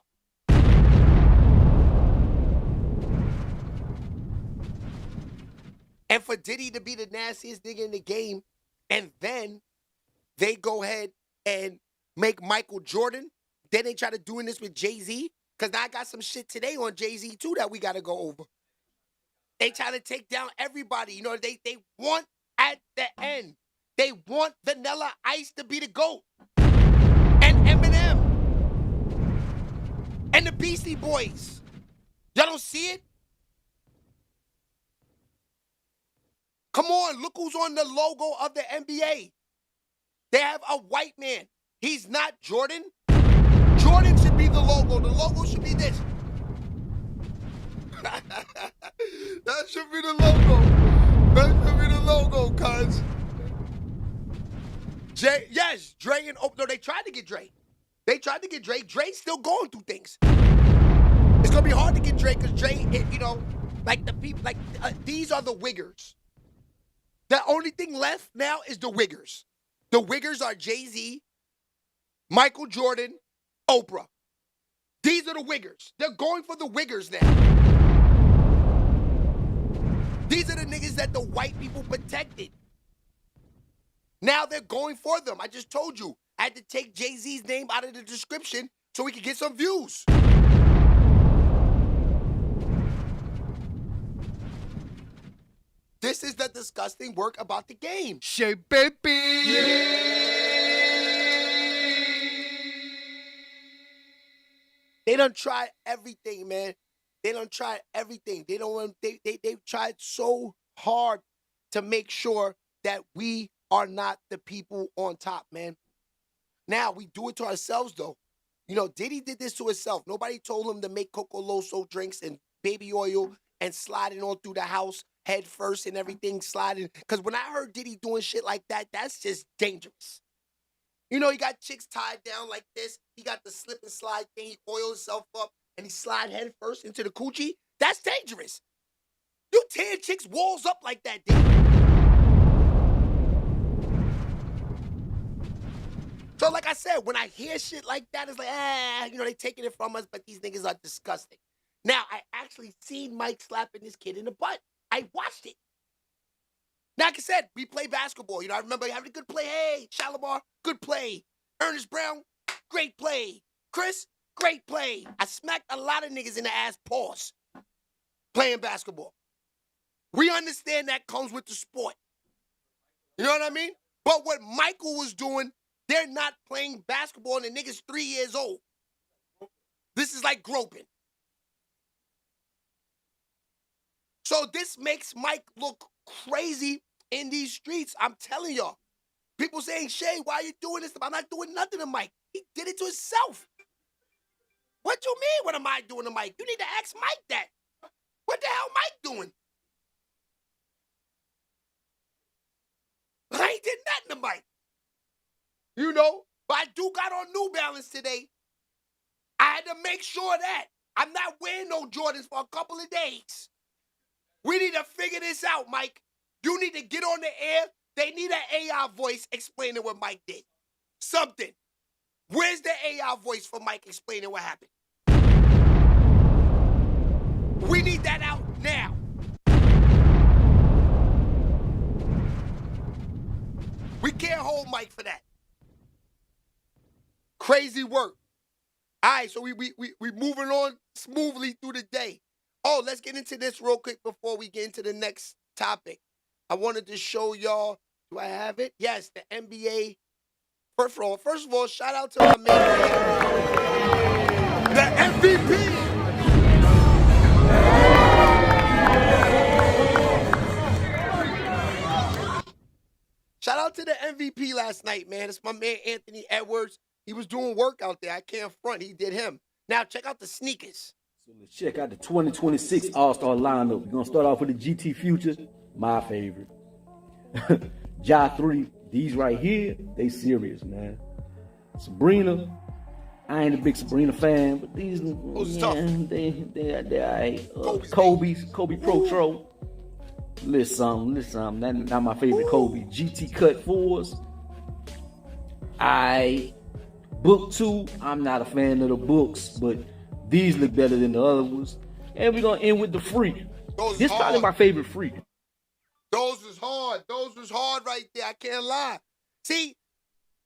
And for Diddy to be the nastiest nigga in the game, and then they go ahead and make Michael Jordan. Then they try to doing this with Jay-Z. Because I got some shit today on Jay-Z too that we got to go over. They trying to take down everybody. You know, they want at the end, they want Vanilla Ice to be the GOAT. And Eminem. And the Beastie Boys. Y'all don't see it? Come on, look who's on the logo of the NBA. They have a white man. He's not Jordan. Jordan should be the logo. The logo should be this. That should be the logo. That should be the logo, cuz. Yes, Dre and no, they tried to get Dre. They tried to get Dre. Dre's still going through things. It's gonna be hard to get Dre because Dre, you know, like the people, like these are the Wiggers. The only thing left now is the Wiggers. The Wiggers are Jay-Z, Michael Jordan, Oprah. These are the Wiggers. They're going for the Wiggers now. These are the niggas that the white people protected. Now they're going for them. I just told you. I had to take Jay-Z's name out of the description so we could get some views. This is the disgusting work about the game. Shea baby. They done tried everything, man. They done tried everything. They've tried so hard to make sure that we are not the people on top, man. Now, we do it to ourselves, though. You know, Diddy did this to himself. Nobody told him to make Coco Loso drinks and baby oil and sliding on through the house head first and everything sliding. Because when I heard Diddy doing shit like that, that's just dangerous. You know, he got chicks tied down like this. He got the slip and slide thing. He oiled himself up and he slide head first into the coochie. That's dangerous. You tear chicks' walls up like that, Diddy. So like I said, when I hear shit like that, it's like, you know, they taking it from us, but these niggas are disgusting. Now, I actually seen Mike slapping this kid in the butt. I watched it. Now, like I said, we play basketball. You know, I remember having a good play. Hey, Shalimar, good play. Ernest Brown, great play. Chris, great play. I smacked a lot of niggas in the ass, pause, playing basketball. We understand that comes with the sport. You know what I mean? But what Michael was doing, they're not playing basketball and the nigga's 3 years old. This is like groping. So this makes Mike look crazy in these streets. I'm telling y'all. People saying, Shay, why are you doing this? I'm not doing nothing to Mike. He did it to himself. What you mean, what am I doing to Mike? You need to ask Mike that. What the hell Mike doing? I ain't did nothing to Mike. You know, but I do got on New Balance today. I had to make sure that I'm not wearing no Jordans for a couple of days. We need to figure this out, Mike. You need to get on the air. They need an AI voice explaining what Mike did. Something. Where's the AI voice for Mike explaining what happened? We need that out now. We can't hold Mike for that. Crazy work. All right, so we moving on smoothly through the day. Oh, let's get into this real quick before we get into the next topic. I wanted to show y'all, do I have it? Yes, the NBA. First of all, shout out to my man, the MVP. Shout out to the MVP last night, man. It's my man, Anthony Edwards. He was doing work out there. I can't front. He did him. Now, check out the sneakers. So let's check out the 2026 All-Star lineup. We're going to start off with the GT Future, my favorite. Ja 3, these right here, they serious, man. Sabrina, I ain't a big Sabrina fan, but these, they all right. Kobe Pro. Listen, not my favorite Kobe. GT Cut 4s. Book 2, I'm not a fan of the books, but these look better than the other ones. And we're going to end with the Freak. This is probably my favorite Freak. Those was hard. Those was hard right there. I can't lie. See,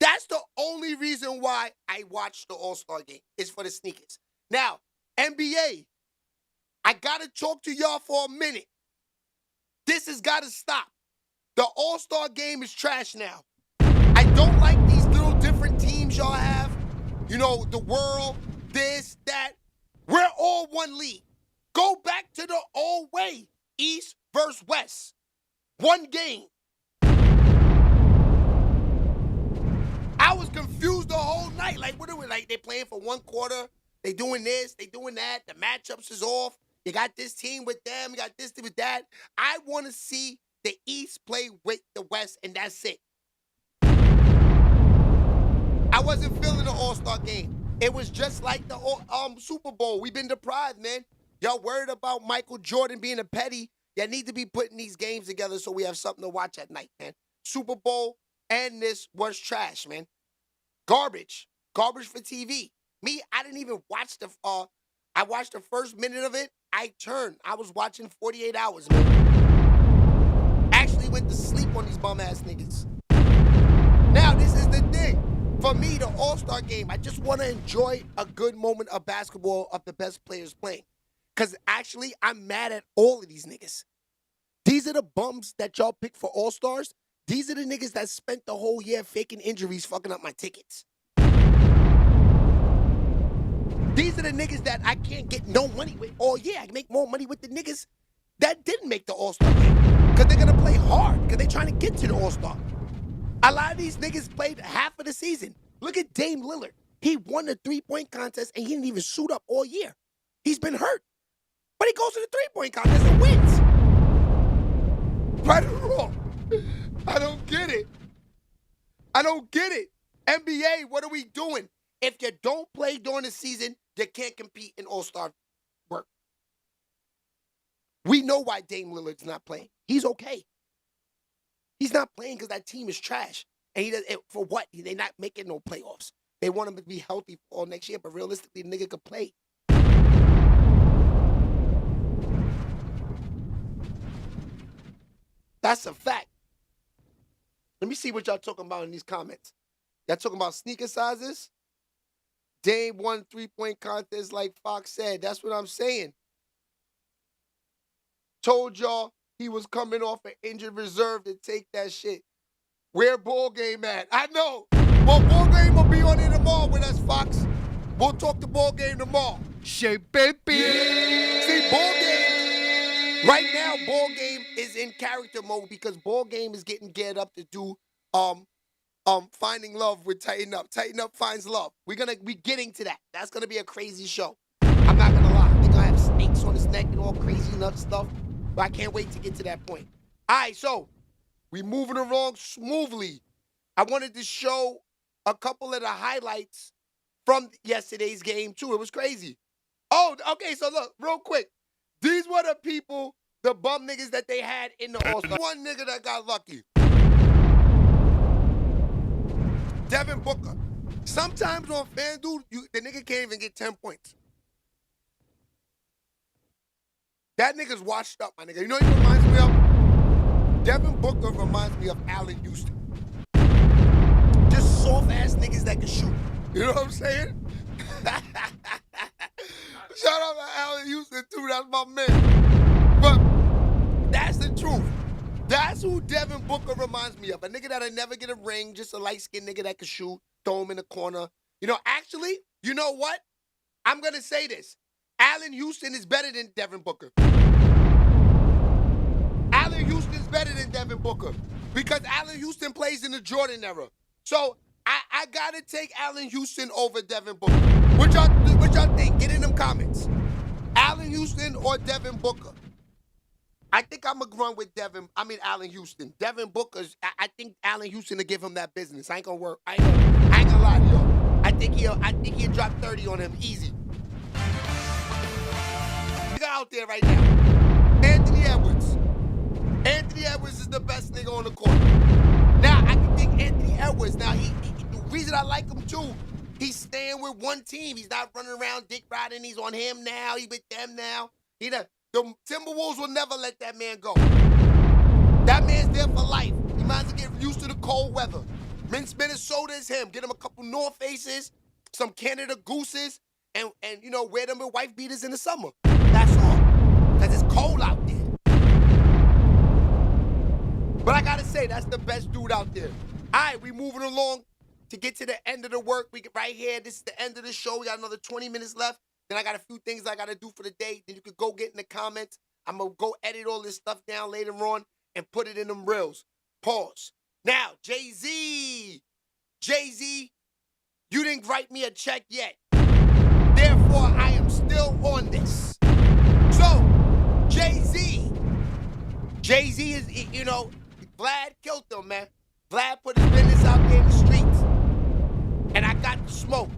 that's the only reason why I watched the All-Star game. Is for the sneakers. Now, NBA, I got to talk to y'all for a minute. This has got to stop. The All-Star game is trash now. I don't like these little different teams y'all have. You know, the world, this, that. We're all one league. Go back to the old way. East versus West. One game. I was confused the whole night. Like, what are we, like, they playing for one quarter? They doing this, they doing that. The matchups is off. You got this team with them, you got this team with that. I want to see the East play with the West, and that's it. I wasn't feeling the All-Star game. It was just like the Super Bowl. We've been deprived, man. Y'all worried about Michael Jordan being a petty. Y'all need to be putting these games together so we have something to watch at night, man. Super Bowl and this was trash, man. Garbage. Garbage for TV. Me, I didn't even watch I watched the first minute of it. I turned. I was watching 48 hours, man. Actually went to sleep on these bum-ass niggas. Now, this is the thing. For me, the All-Star game, I just want to enjoy a good moment of basketball of the best players playing. Because actually, I'm mad at all of these niggas. These are the bums that y'all pick for All-Stars. These are the niggas that spent the whole year faking injuries, fucking up my tickets. These are the niggas that I can't get no money with all year. I can make more money with the niggas that didn't make the All-Star game. Because they're going to play hard. Because they're trying to get to the All-Star. A lot of these niggas played half of the season. Look at Dame Lillard. He won the three-point contest and he didn't even suit up all year. He's been hurt. But he goes to the three-point contest and wins. Right or wrong? I don't get it. I don't get it. NBA, what are we doing? If you don't play during the season, you can't compete in All-Star work. We know why Dame Lillard's not playing. He's okay. He's not playing because that team is trash. And he does it for what? They're not making no playoffs. They want him to be healthy for all next year, but realistically, the nigga could play. That's a fact. Let me see what y'all talking about in these comments. Y'all talking about sneaker sizes? Dame won three-point contest like Fox said. That's what I'm saying. Told y'all he was coming off an injured reserve to take that shit. Where ball game at? I know. Well, ball game will be on it tomorrow with us, Fox. We'll talk the ball game tomorrow. SHEABABY. See, ball game. Right now, ball game is in character mode because ball game is getting geared up to do Finding Love with Tighten Up. Tighten Up finds love. We're gonna be getting to that. That's gonna be a crazy show. I'm not gonna lie. They're gonna have snakes on his neck and all crazy nut stuff. But I can't wait to get to that point. All right, so we moving along smoothly. I wanted to show a couple of the highlights from yesterday's game, too. It was crazy. Oh, okay, so look, real quick. These were the people, the bum niggas that they had in the All-Star. One nigga that got lucky. Devin Booker. Sometimes on FanDuel, the nigga can't even get 10 points. That nigga's washed up, my nigga. You know what he reminds me of? Devin Booker reminds me of Allen Houston. Just soft-ass niggas that can shoot. You know what I'm saying? Shout out to Allen Houston, too. That's my man. But that's the truth. That's who Devin Booker reminds me of. A nigga that'll never get a ring, just a light-skinned nigga that can shoot, throw him in the corner. You know, actually, you know what? I'm going to say this. Allen Houston is better than Devin Booker. Allen Houston's better than Devin Booker because Allen Houston plays in the Jordan era. So I got to take Allen Houston over Devin Booker. What y'all think? Get in them comments. Allen Houston or Devin Booker? I think I'm going to run with Allen Houston. Devin Booker's, I think Allen Houston will give him that business. I ain't going to work. I ain't going to lie to y'all. I think he'll drop 30 on him easy. Out there right now. Anthony Edwards. Anthony Edwards is the best nigga on the court. Now, I can think Anthony Edwards. Now, the reason I like him, too, he's staying with one team. He's not running around dick riding. He's on him now. He's with them now. The Timberwolves will never let that man go. That man's there for life. He might as well get used to the cold weather. Minnesota is him. Get him a couple North Faces, some Canada Gooses, and you know, wear them with wife beaters in the summer. That's all. Because it's cold out there. But Anthony Edwards is the best nigga on the court. Now, I can think Anthony Edwards. Now, the reason I like him, too, he's staying with one team. He's not running around dick riding. He's on him now. He's with them now. The Timberwolves will never let that man go. That man's there for life. He might as well get used to the cold weather. Minnesota is him. Get him a couple North Faces, some Canada Gooses, and you know, wear them with wife beaters in the summer. That's all. Because it's cold out there. But I gotta say, that's the best dude out there. All right, we moving along to get to the end of the work. We get right here. This is the end of the show. We got another 20 minutes left. Then I got a few things I gotta do for the day. Then you could go get in the comments. I'm gonna go edit all this stuff down later on and put it in them reels. Pause. Now, Jay-Z. Jay-Z, you didn't write me a check yet. Therefore, I am still on this. So, Jay-Z. Jay-Z is, you know, Vlad killed him, man. Vlad put his business out there in the streets. And I got the smoke.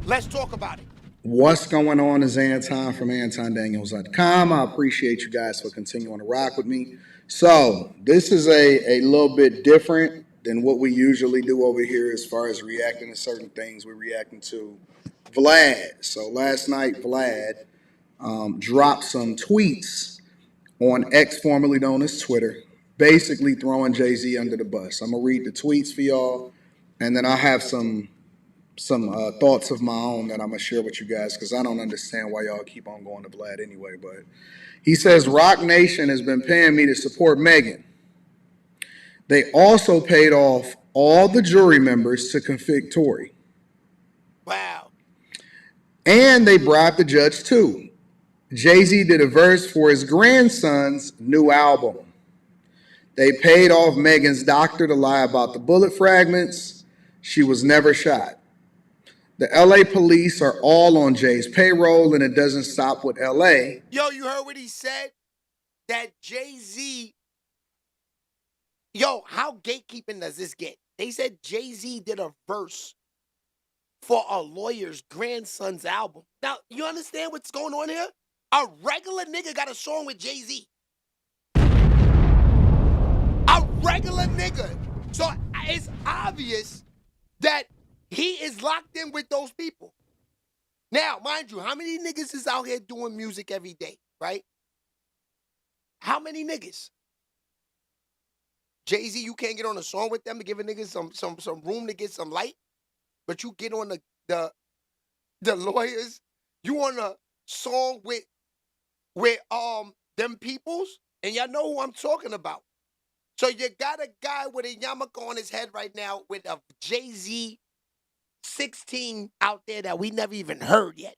Let's talk about it. What's going on is Anton from AntonDaniels.com. I appreciate you guys for continuing to rock with me. So this is a little bit different than what we usually do over here as far as reacting to certain things. We're reacting to Vlad. So last night, Vlad dropped some tweets on X, formerly known as Twitter, basically throwing Jay-Z under the bus. I'm going to read the tweets for y'all, and then I have some thoughts of my own that I'm going to share with you guys because I don't understand why y'all keep on going to Vlad anyway. But he says, Rock Nation has been paying me to support Megan. They also paid off all the jury members to convict Tory. Wow. And they bribed the judge too. Jay-Z did a verse for his grandson's new album. They paid off Megan's doctor to lie about the bullet fragments. She was never shot. The LA police are all on Jay's payroll, and it doesn't stop with LA. Yo, you heard what he said? That Jay-Z, yo, how gatekeeping does this get? They said Jay-Z did a verse for a lawyer's grandson's album. Now, you understand what's going on here? A regular nigga got a song with Jay-Z. A regular nigga. So it's obvious that he is locked in with those people. Now, mind you, how many niggas is out here doing music every day, right? How many niggas? Jay-Z, you can't get on a song with them to give a nigga some room to get some light, but you get on the lawyers. You on a song with them peoples, and y'all know who I'm talking about. So you got a guy with a yarmulke on his head right now with a Jay-Z 16 out there that we never even heard yet.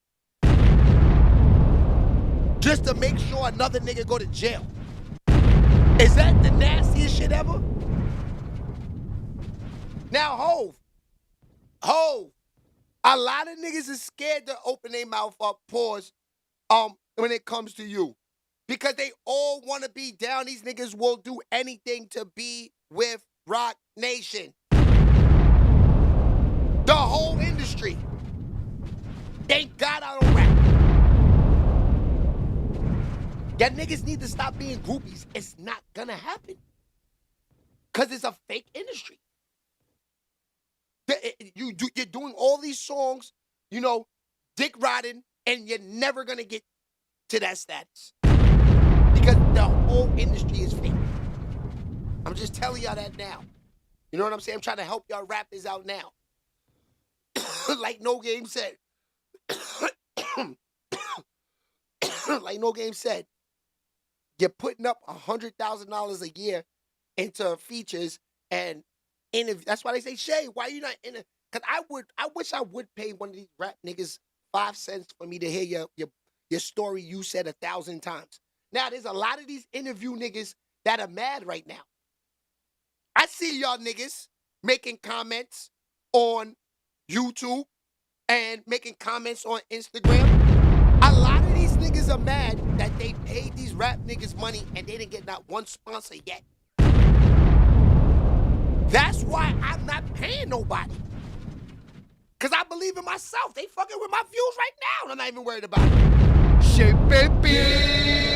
Just to make sure another nigga go to jail. Is that the nastiest shit ever? Now, Hov, a lot of niggas is scared to open their mouth up, pause, when it comes to you. Because they all want to be down. These niggas will do anything to be with Rock Nation. The whole industry. Thank God I don't rap. Y'all niggas need to stop being groupies. It's not gonna happen. Because it's a fake industry. You're doing all these songs, you know, dick riding, and you're never gonna get to that status. Because the whole industry is fake. I'm just telling y'all that now. You know what I'm saying? I'm trying to help y'all rappers out now. Like No Game said. Like No Game said. You're putting up $100,000 a year into features and interviews. That's why they say, Shay, why you not in it? Because I wish I would pay one of these rap niggas 5 cents for me to hear your story you said 1,000 times. Now, there's a lot of these interview niggas that are mad right now. I see y'all niggas making comments on YouTube and making comments on Instagram. A lot of these niggas are mad that they paid these rap niggas money and they didn't get not one sponsor yet. That's why I'm not paying nobody. Because I believe in myself. They fucking with my views right now and I'm not even worried about it. Shit, baby.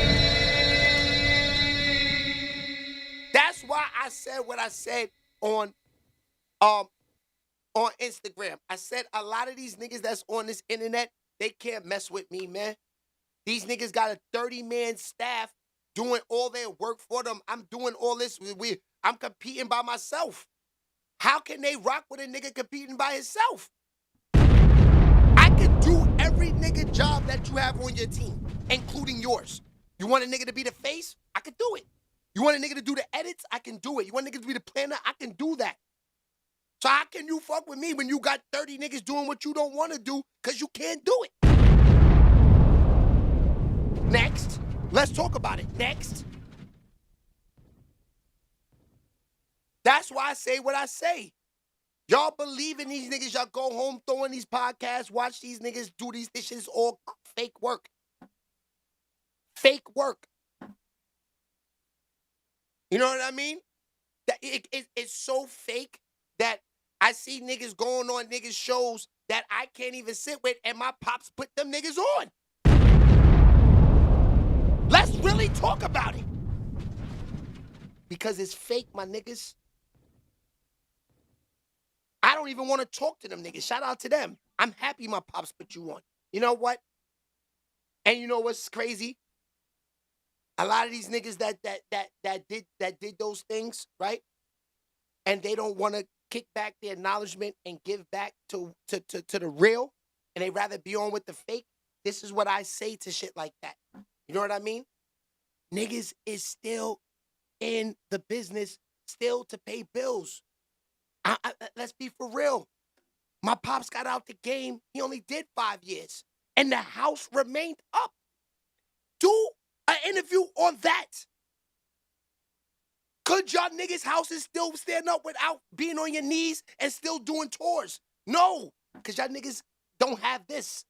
That's why I said what I said on Instagram. I said a lot of these niggas that's on this internet, they can't mess with me, man. These niggas got a 30-man staff doing all their work for them. I'm doing all this. I'm competing by myself. How can they rock with a nigga competing by himself? I can do every nigga job that you have on your team, including yours. You want a nigga to be the face? I could do it. You want a nigga to do the edits? I can do it. You want a nigga to be the planner? I can do that. So how can you fuck with me when you got 30 niggas doing what you don't want to do because you can't do it? Next. Let's talk about it. Next. That's why I say what I say. Y'all believe in these niggas. Y'all go home throwing these podcasts, watch these niggas do these. This shit is all fake work. Fake work. You know what I mean? That it's so fake that I see niggas going on niggas shows that I can't even sit with, and my pops put them niggas on. Let's really talk about it. Because it's fake, my niggas. I don't even want to talk to them niggas. Shout out to them. I'm happy my pops put you on. You know what? And you know what's crazy? A lot of these niggas that did those things, right? And they don't want to kick back the acknowledgement and give back to the real, and they rather be on with the fake. This is what I say to shit like that. You know what I mean? Niggas is still in the business, still to pay bills. Let's be for real. My pops got out the game. He only did 5 years. And the house remained up. Do an interview on that. Could y'all niggas' houses still stand up without being on your knees and still doing tours? No, because y'all niggas don't have this.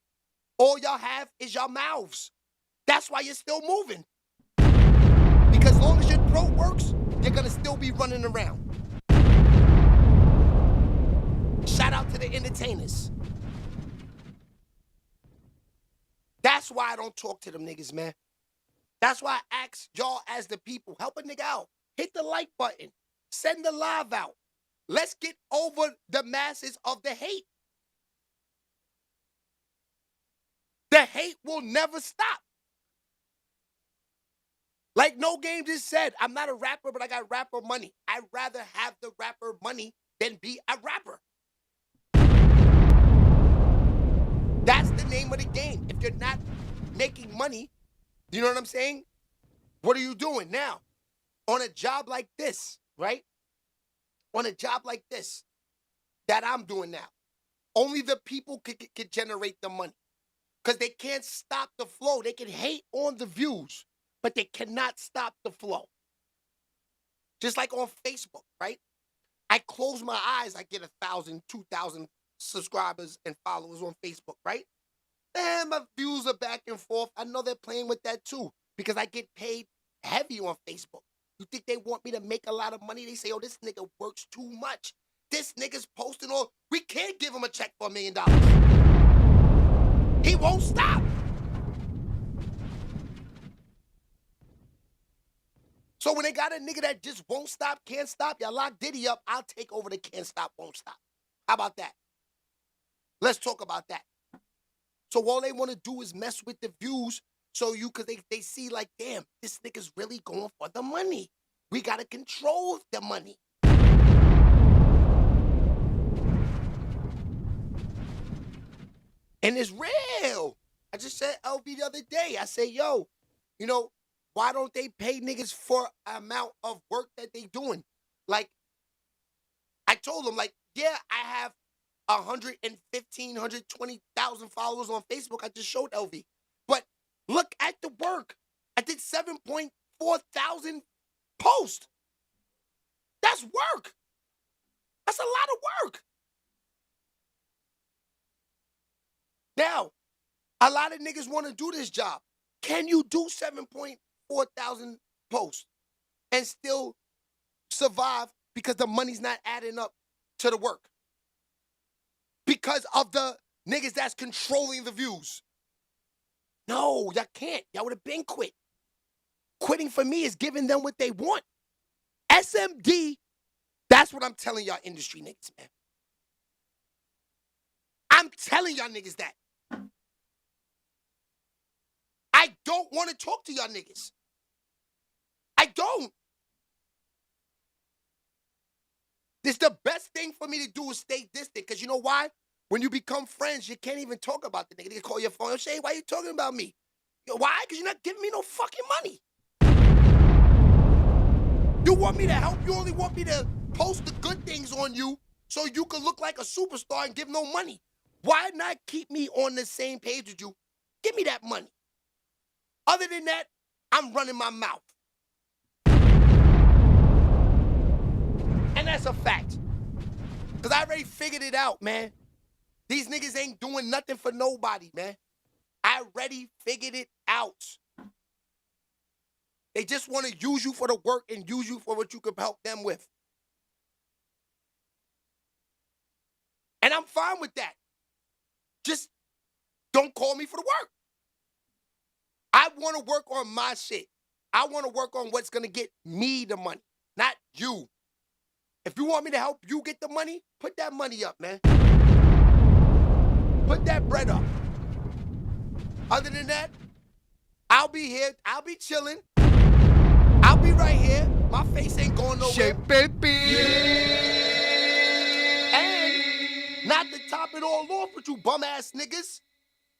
All y'all have is y'all mouths. That's why you're still moving. Because as long as your throat works, you're going to still be running around. Shout out to the entertainers. That's why I don't talk to them niggas, man. That's why I ask y'all as the people, help a nigga out. Hit the like button. Send the live out. Let's get over the masses of the hate. The hate will never stop. Like No Game just said, I'm not a rapper, but I got rapper money. I'd rather have the rapper money than be a rapper. That's the name of the game. If you're not making money, you know what I'm saying? What are you doing now? On a job like this, right? On a job like this that I'm doing now, only the people could generate the money. Because they can't stop the flow. They can hate on the views, but they cannot stop the flow. Just like on Facebook, right? I close my eyes, I get 1,000, 2,000 subscribers and followers on Facebook, right? And my views are back and forth. I know they're playing with that too because I get paid heavy on Facebook. You think they want me to make a lot of money? They say, oh, this nigga works too much. This nigga's posting all. We can't give him a check for $1 million. He won't stop. So when they got a nigga that just won't stop, can't stop, y'all lock Diddy up, I'll take over the can't stop, won't stop. How about that? Let's talk about that. So all they want to do is mess with the views because they see like, damn, this nigga's really going for the money. We got to control the money. And it's real. I just said LV the other day. I say, yo, you know, why don't they pay niggas for amount of work that they doing? Like, I told them, like, yeah, I have 115,000, 120,000 followers on Facebook. I just showed LV. But look at the work. I did 7.4 thousand posts. That's work. That's a lot of work. Now, a lot of niggas want to do this job. Can you do 7.4 thousand posts and still survive because the money's not adding up to the work? Because of the niggas that's controlling the views. No, y'all can't. Y'all would have been quit. Quitting for me is giving them what they want. SMD, that's what I'm telling y'all industry niggas, man. I'm telling y'all niggas that. I don't want to talk to y'all niggas. I don't. This the best thing for me to do is stay distant. Because you know why? When you become friends, you can't even talk about the nigga. They call your phone and say, why are you talking about me? Why? Because you're not giving me no fucking money. You want me to help? You only want me to post the good things on you so you can look like a superstar and give no money. Why not keep me on the same page with you? Give me that money. Other than that, I'm running my mouth. And that's a fact. Because I already figured it out, man. These niggas ain't doing nothing for nobody, man. I already figured it out. They just want to use you for the work and use you for what you can help them with. And I'm fine with that. Just don't call me for the work. I want to work on my shit. I want to work on what's going to get me the money, not you. If you want me to help you get the money, put that money up, man. Put that bread up. Other than that, I'll be here. I'll be chilling. I'll be right here. My face ain't going nowhere. Baby. And not to top it all off with you bum-ass niggas.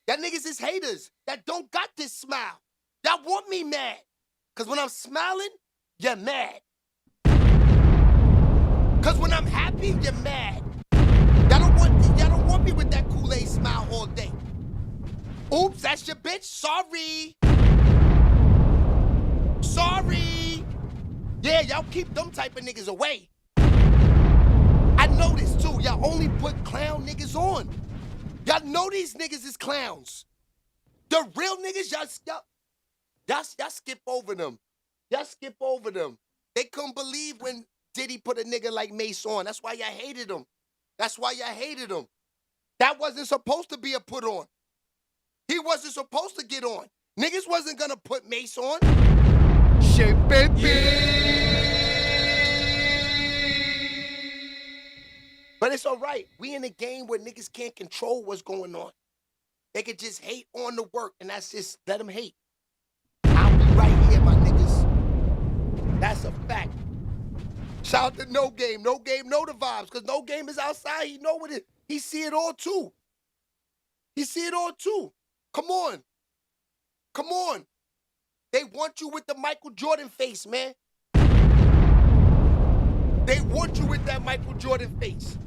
That niggas is haters that don't got this smile. That want me mad. Because when I'm smiling, you're mad. Because when I'm happy, you're mad. Y'all don't want me with that Kool-Aid smile all day. Oops, that's your bitch. Sorry. Sorry. Yeah, y'all keep them type of niggas away. I know this too. Y'all only put clown niggas on. Y'all know these niggas is clowns. The real niggas, y'all skip over them. Y'all skip over them. They couldn't believe when Diddy put a nigga like Mace on. That's why y'all hated him. That's why y'all hated him. That wasn't supposed to be a put on. He wasn't supposed to get on. Niggas wasn't gonna put Mace on. Shit, baby. But it's all right. We in a game where niggas can't control what's going on. They could just hate on the work, and that's just, let them hate. I'll be right here, my niggas. That's a fact. Shout out to No Game. No Game know the vibes, because No Game is outside. He know what it is. He see it all, too. He see it all, too. Come on. Come on. They want you with the Michael Jordan face, man. They want you with that Michael Jordan face.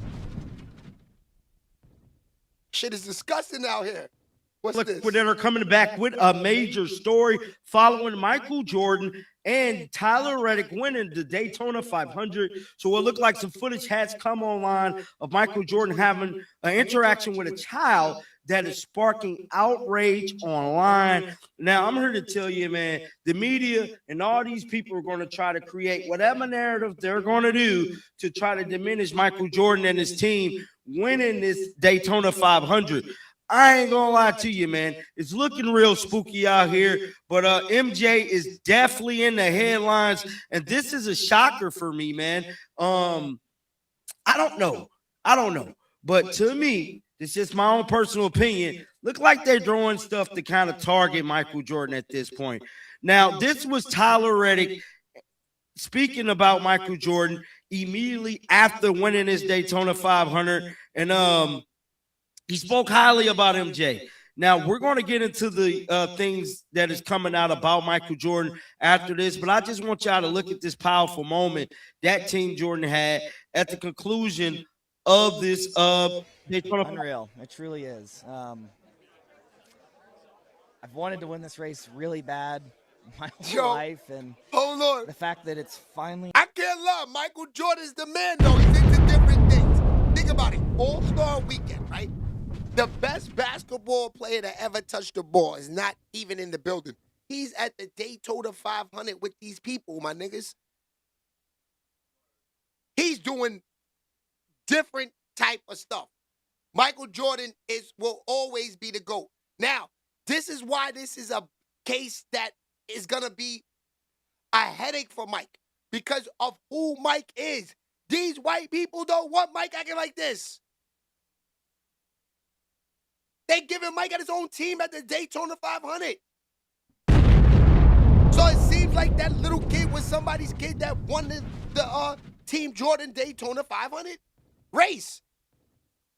Shit is disgusting out here. What's this? That are coming back with a major story following Michael Jordan and Tyler Reddick winning the Daytona 500. So it looked like some footage has come online of Michael Jordan having an interaction with a child that is sparking outrage online. Now, I'm here to tell you, man, the media and all these people are going to try to create whatever narrative they're going to do to try to diminish Michael Jordan and his team winning this Daytona 500. I ain't gonna lie to you, man. It's looking real spooky out here, but MJ is definitely in the headlines, and this is a shocker for me, man. I don't know. But to me, it's just my own personal opinion. Look like they're throwing stuff to kind of target Michael Jordan at this point. Now, this was Tyler Reddick speaking about Michael Jordan immediately after winning his Daytona 500, and he spoke highly about MJ. Now, we're going to get into the things that is coming out about Michael Jordan after this, but I just want y'all to look at this powerful moment that Team Jordan had at the conclusion of this Daytona. Unreal. It truly is. I've wanted to win this race really bad my whole life, and hold on. The fact that it's finally... I can't lie. Michael Jordan's the man, though. He's into different things. Think about it. All-Star Weekend, right? The best basketball player to ever touch the ball is not even in the building. He's at the Daytona 500 with these people, my niggas. He's doing different type of stuff. Michael Jordan will always be the GOAT. Now, this is why this is a case that is going to be a headache for Mike because of who Mike is. These white people don't want Mike acting like this. They giving Mike at his own team at the Daytona 500. So it seems like that little kid was somebody's kid that won the Team Jordan Daytona 500 race.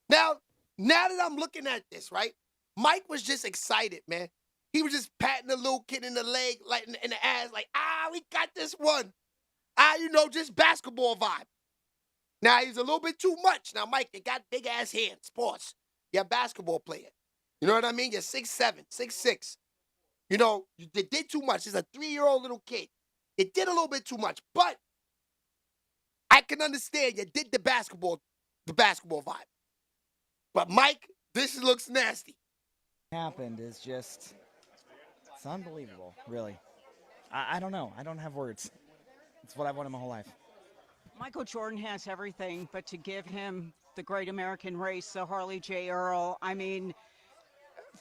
Now that I'm looking at this, right, Mike was just excited, man. He was just patting the little kid in the leg, like in the ass, like, we got this one. Just basketball vibe. Now, he's a little bit too much. Now, Mike, you got big-ass hands. Pause. You're a basketball player. You know what I mean? You're 6'7", 6'6". You did too much. He's a 3-year-old little kid. You did a little bit too much. But I can understand you did the basketball vibe. But, Mike, this looks nasty. Happened is just, it's unbelievable, really. I don't know. I don't have words. It's what I've wanted my whole life. Michael Jordan has everything, but to give him the great American race, the Harley J. Earl, I mean,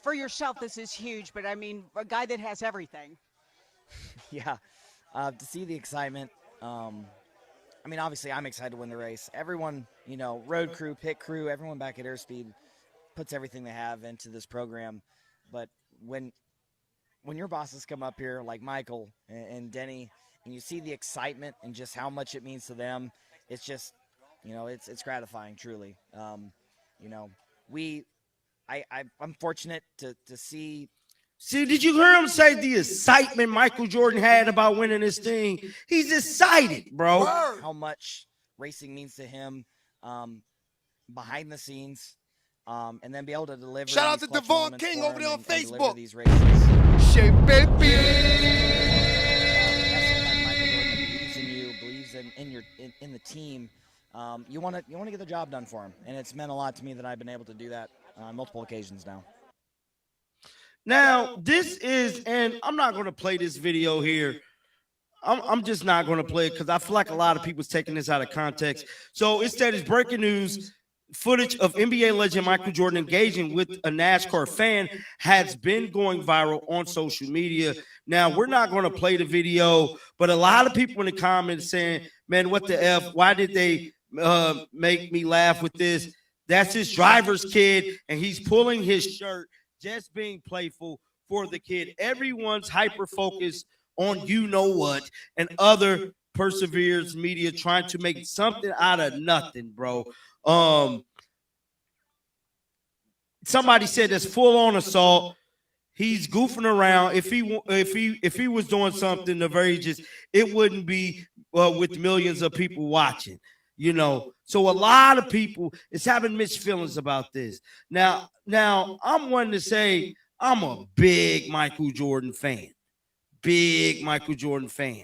for yourself, this is huge, but I mean, a guy that has everything. Yeah, to see the excitement. I mean, obviously, I'm excited to win the race. Everyone, road crew, pit crew, everyone back at Airspeed puts everything they have into this program. But when your bosses come up here, like Michael and Denny, and you see the excitement and just how much it means to them, it's just, it's gratifying, truly. I'm fortunate to see. See, did you hear him say the excitement Michael Jordan had about winning this thing? He's excited, bro. How much racing means to him behind the scenes, and then be able to deliver. Shout out to Devon King over there on Facebook. These races. Shea baby. Believes in you, believes in the team. You want to get the job done for him, and it's meant a lot to me that I've been able to do that on multiple occasions now. Now, this is, and I'm not going to play this video here. I'm just not going to play it because I feel like a lot of people's taking this out of context. So instead, it's breaking news. Footage of NBA legend Michael Jordan engaging with a NASCAR fan has been going viral on social media. Now, we're not going to play the video, but a lot of people in the comments saying, man, what the F? Why did they make me laugh with this? That's his driver's kid, and he's pulling his shirt, just being playful for the kid. Everyone's hyper-focused on you-know-what and other Perseverance media trying to make something out of nothing, bro. Somebody said that's full-on assault. He's goofing around. If he was doing something outrageous, it wouldn't be with millions of people watching. So a lot of people is having mixed feelings about this. Now I'm one to say I'm a big Michael Jordan fan. Big Michael Jordan fan.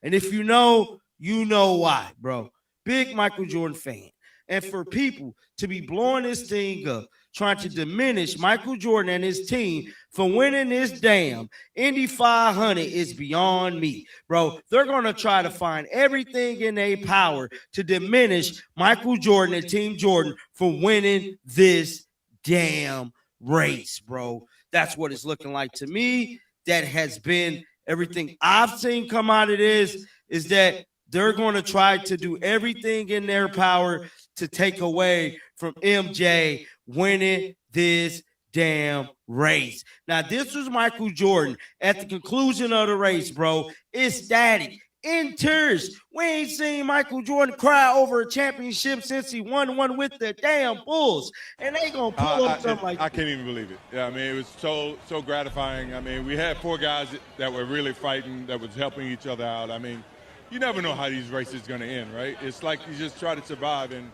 And if you know why, bro. Big Michael Jordan fan. And for people to be blowing this thing up, trying to diminish Michael Jordan and his team for winning this damn Indy 500 is beyond me, bro. They're going to try to find everything in their power to diminish Michael Jordan and Team Jordan for winning this damn race, bro. That's what it's looking like to me. That has been everything I've seen come out of this, is that they're going to try to do everything in their power to take away from MJ winning this damn race. Now, this was Michael Jordan at the conclusion of the race, bro. Ecstatic, in tears. We ain't seen Michael Jordan cry over a championship since he won one with the damn Bulls. And they gonna pull up something like that. I can't even believe it. Yeah, I mean, it was so gratifying. I mean, we had 4 guys that were really fighting, that was helping each other out. I mean, you never know how these races are going to end, right? It's like you just try to survive. And,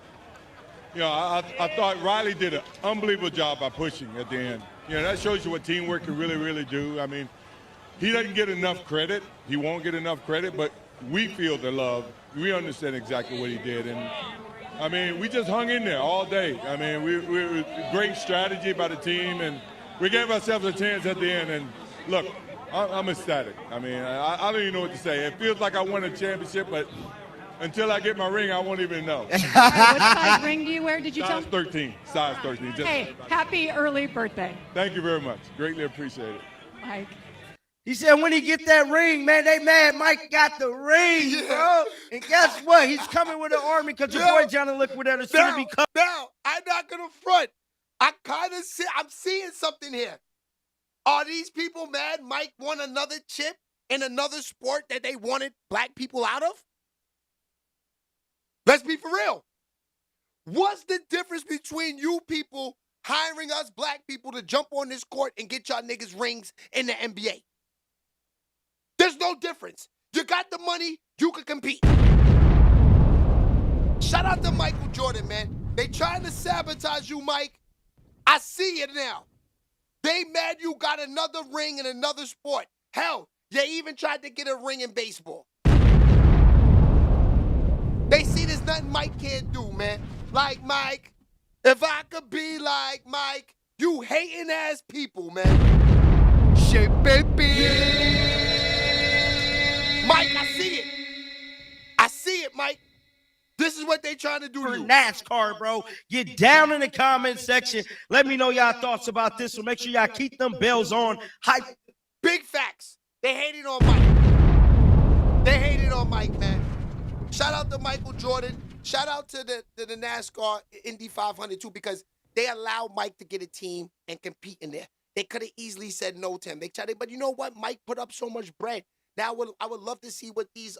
I thought Riley did an unbelievable job by pushing at the end. That shows you what teamwork can really, really do. I mean, he doesn't get enough credit. He won't get enough credit, but we feel the love. We understand exactly what he did. And, I mean, we just hung in there all day. I mean, we great strategy by the team, and we gave ourselves a chance at the end. And, look, I'm ecstatic. I mean, I don't even know what to say. It feels like I won a championship, but until I get my ring, I won't even know. What size ring do you wear? Did you tell Size me? 13. Size 13. Hey, happy early birthday, Thank you very much. Greatly appreciate it. Mike. He said when he get that ring, man, they mad Mike got the ring, bro. And guess what? He's coming with an army because your boy Johnny Liquidator is going to be coming. Now, I'm not going to front. I'm seeing something here. Are these people mad Mike won another chip in another sport that they wanted black people out of? Let's be for real. What's the difference between you people hiring us black people to jump on this court and get y'all niggas rings in the NBA? There's no difference. You got the money, you can compete. Shout out to Michael Jordan, man. They trying to sabotage you, Mike. I see it now. They mad you got another ring in another sport. Hell, you even tried to get a ring in baseball. They see there's nothing Mike can't do, man. Like Mike, if I could be like Mike, you hating ass people, man. Shit, baby. Mike, I see it. I see it, Mike. This is what they trying to do to you. NASCAR, bro. Get down in the comment section. Let me know y'all thoughts about this. So make sure y'all keep them bells on. Hype. Big facts. They hated on Mike. They hated on Mike, man. Shout out to Michael Jordan. Shout out to the NASCAR Indy 500 too, because they allowed Mike to get a team and compete in there. They could have easily said no to him. They tried it, but you know what? Mike put up so much bread. Now I would love to see what these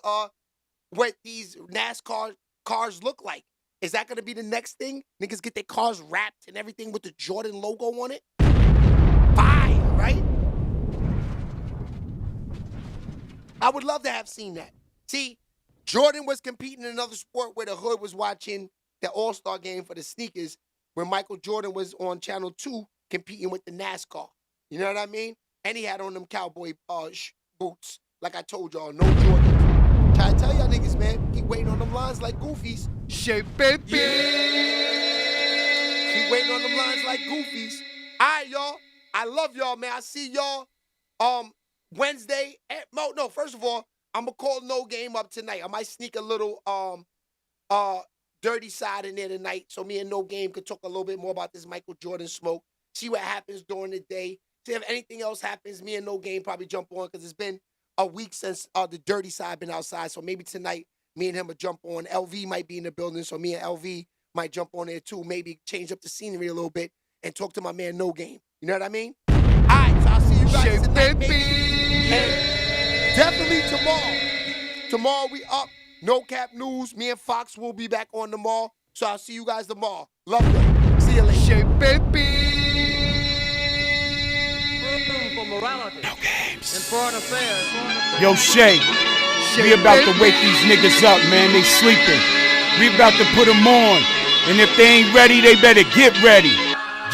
NASCAR cars look like. Is that going to be the next thing? Niggas get their cars wrapped and everything with the Jordan logo on it? Fire, right? I would love to have seen that. See, Jordan was competing in another sport where the hood was watching the All-Star game for the sneakers, where Michael Jordan was on Channel 2 competing with the NASCAR. You know what I mean? And he had on them cowboy boots. Like I told y'all, no Jordan. Try to tell y'all niggas, man, keep waiting on them lines like goofies. Shit, baby. Keep waiting on them lines like goofies. All right, y'all. I love y'all, man. I see y'all Wednesday. No, first of all, I'm going to call No Game up tonight. I might sneak a little dirty side in there tonight so me and No Game could talk a little bit more about this Michael Jordan smoke. See what happens during the day. See if anything else happens, me and No Game probably jump on because it's been a week since the dirty side been outside. So maybe tonight, me and him will jump on. LV might be in the building, so me and LV might jump on there too. Maybe change up the scenery a little bit and talk to my man No Game. You know what I mean? All right, so I'll see you guys tonight, maybe. And definitely tomorrow. Tomorrow we up. No Cap News. Me and Fox will be back on tomorrow. So I'll see you guys tomorrow. Love y'all. See you later. Shit, baby. For morality. No games. And foreign affairs. Yo, Shay, we about to wake these niggas up, man. They sleeping. We about to put them on. And if they ain't ready, they better get ready.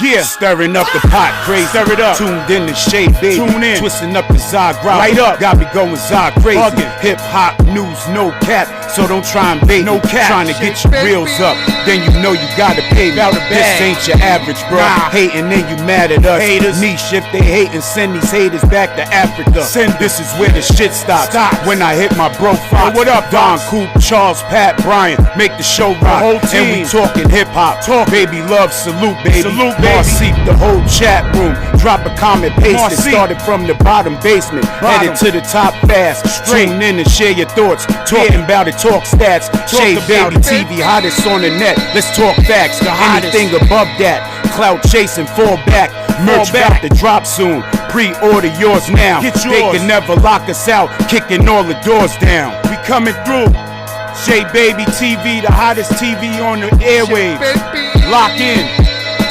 Yeah, stirring up the pot, crazy. Stir it up. Tuned in to Shay, baby. Tune in. Twisting up the Zog Light up. Got me going Zog crazy. Hip hop news, no cap. So don't try and bait. No cap. Trying to get your reels up. Then you know you gotta pay me. This ain't your average, bro. Hating, then you mad at us. Haters. Niche, if they hating, send these haters back to Africa. This is where the shit stops. When I hit my bro Fox. What up, Don Coop, Charles, Pat, Brian. Make the show rock. Whole team. And we talking hip hop. Talk, baby, love, salute, baby. Salute, baby. Marcy, the whole chat room. Drop a comment, paste it. Started from the bottom basement. Headed to the top fast. Tune in and share your thoughts. Talking about it, talk stats. Shay Baby TV, hottest on the net. Let's talk facts. Anything above that. Cloud chasing, fall back. Merch about to drop soon. Pre-order yours now. They can never lock us out. Kicking all the doors down. We coming through. Shay Baby TV, the hottest TV on the airwaves. Lock in.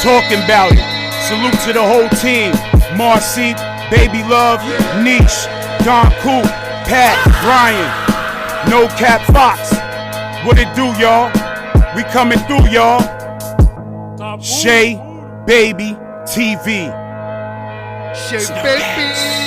Talking about it. Salute to the whole team. Marcy, Baby Love, Niche, Don Coop, Pat, Brian, No Cap Fox. What it do, y'all? We coming through, y'all. Shay Baby TV. Shay Baby.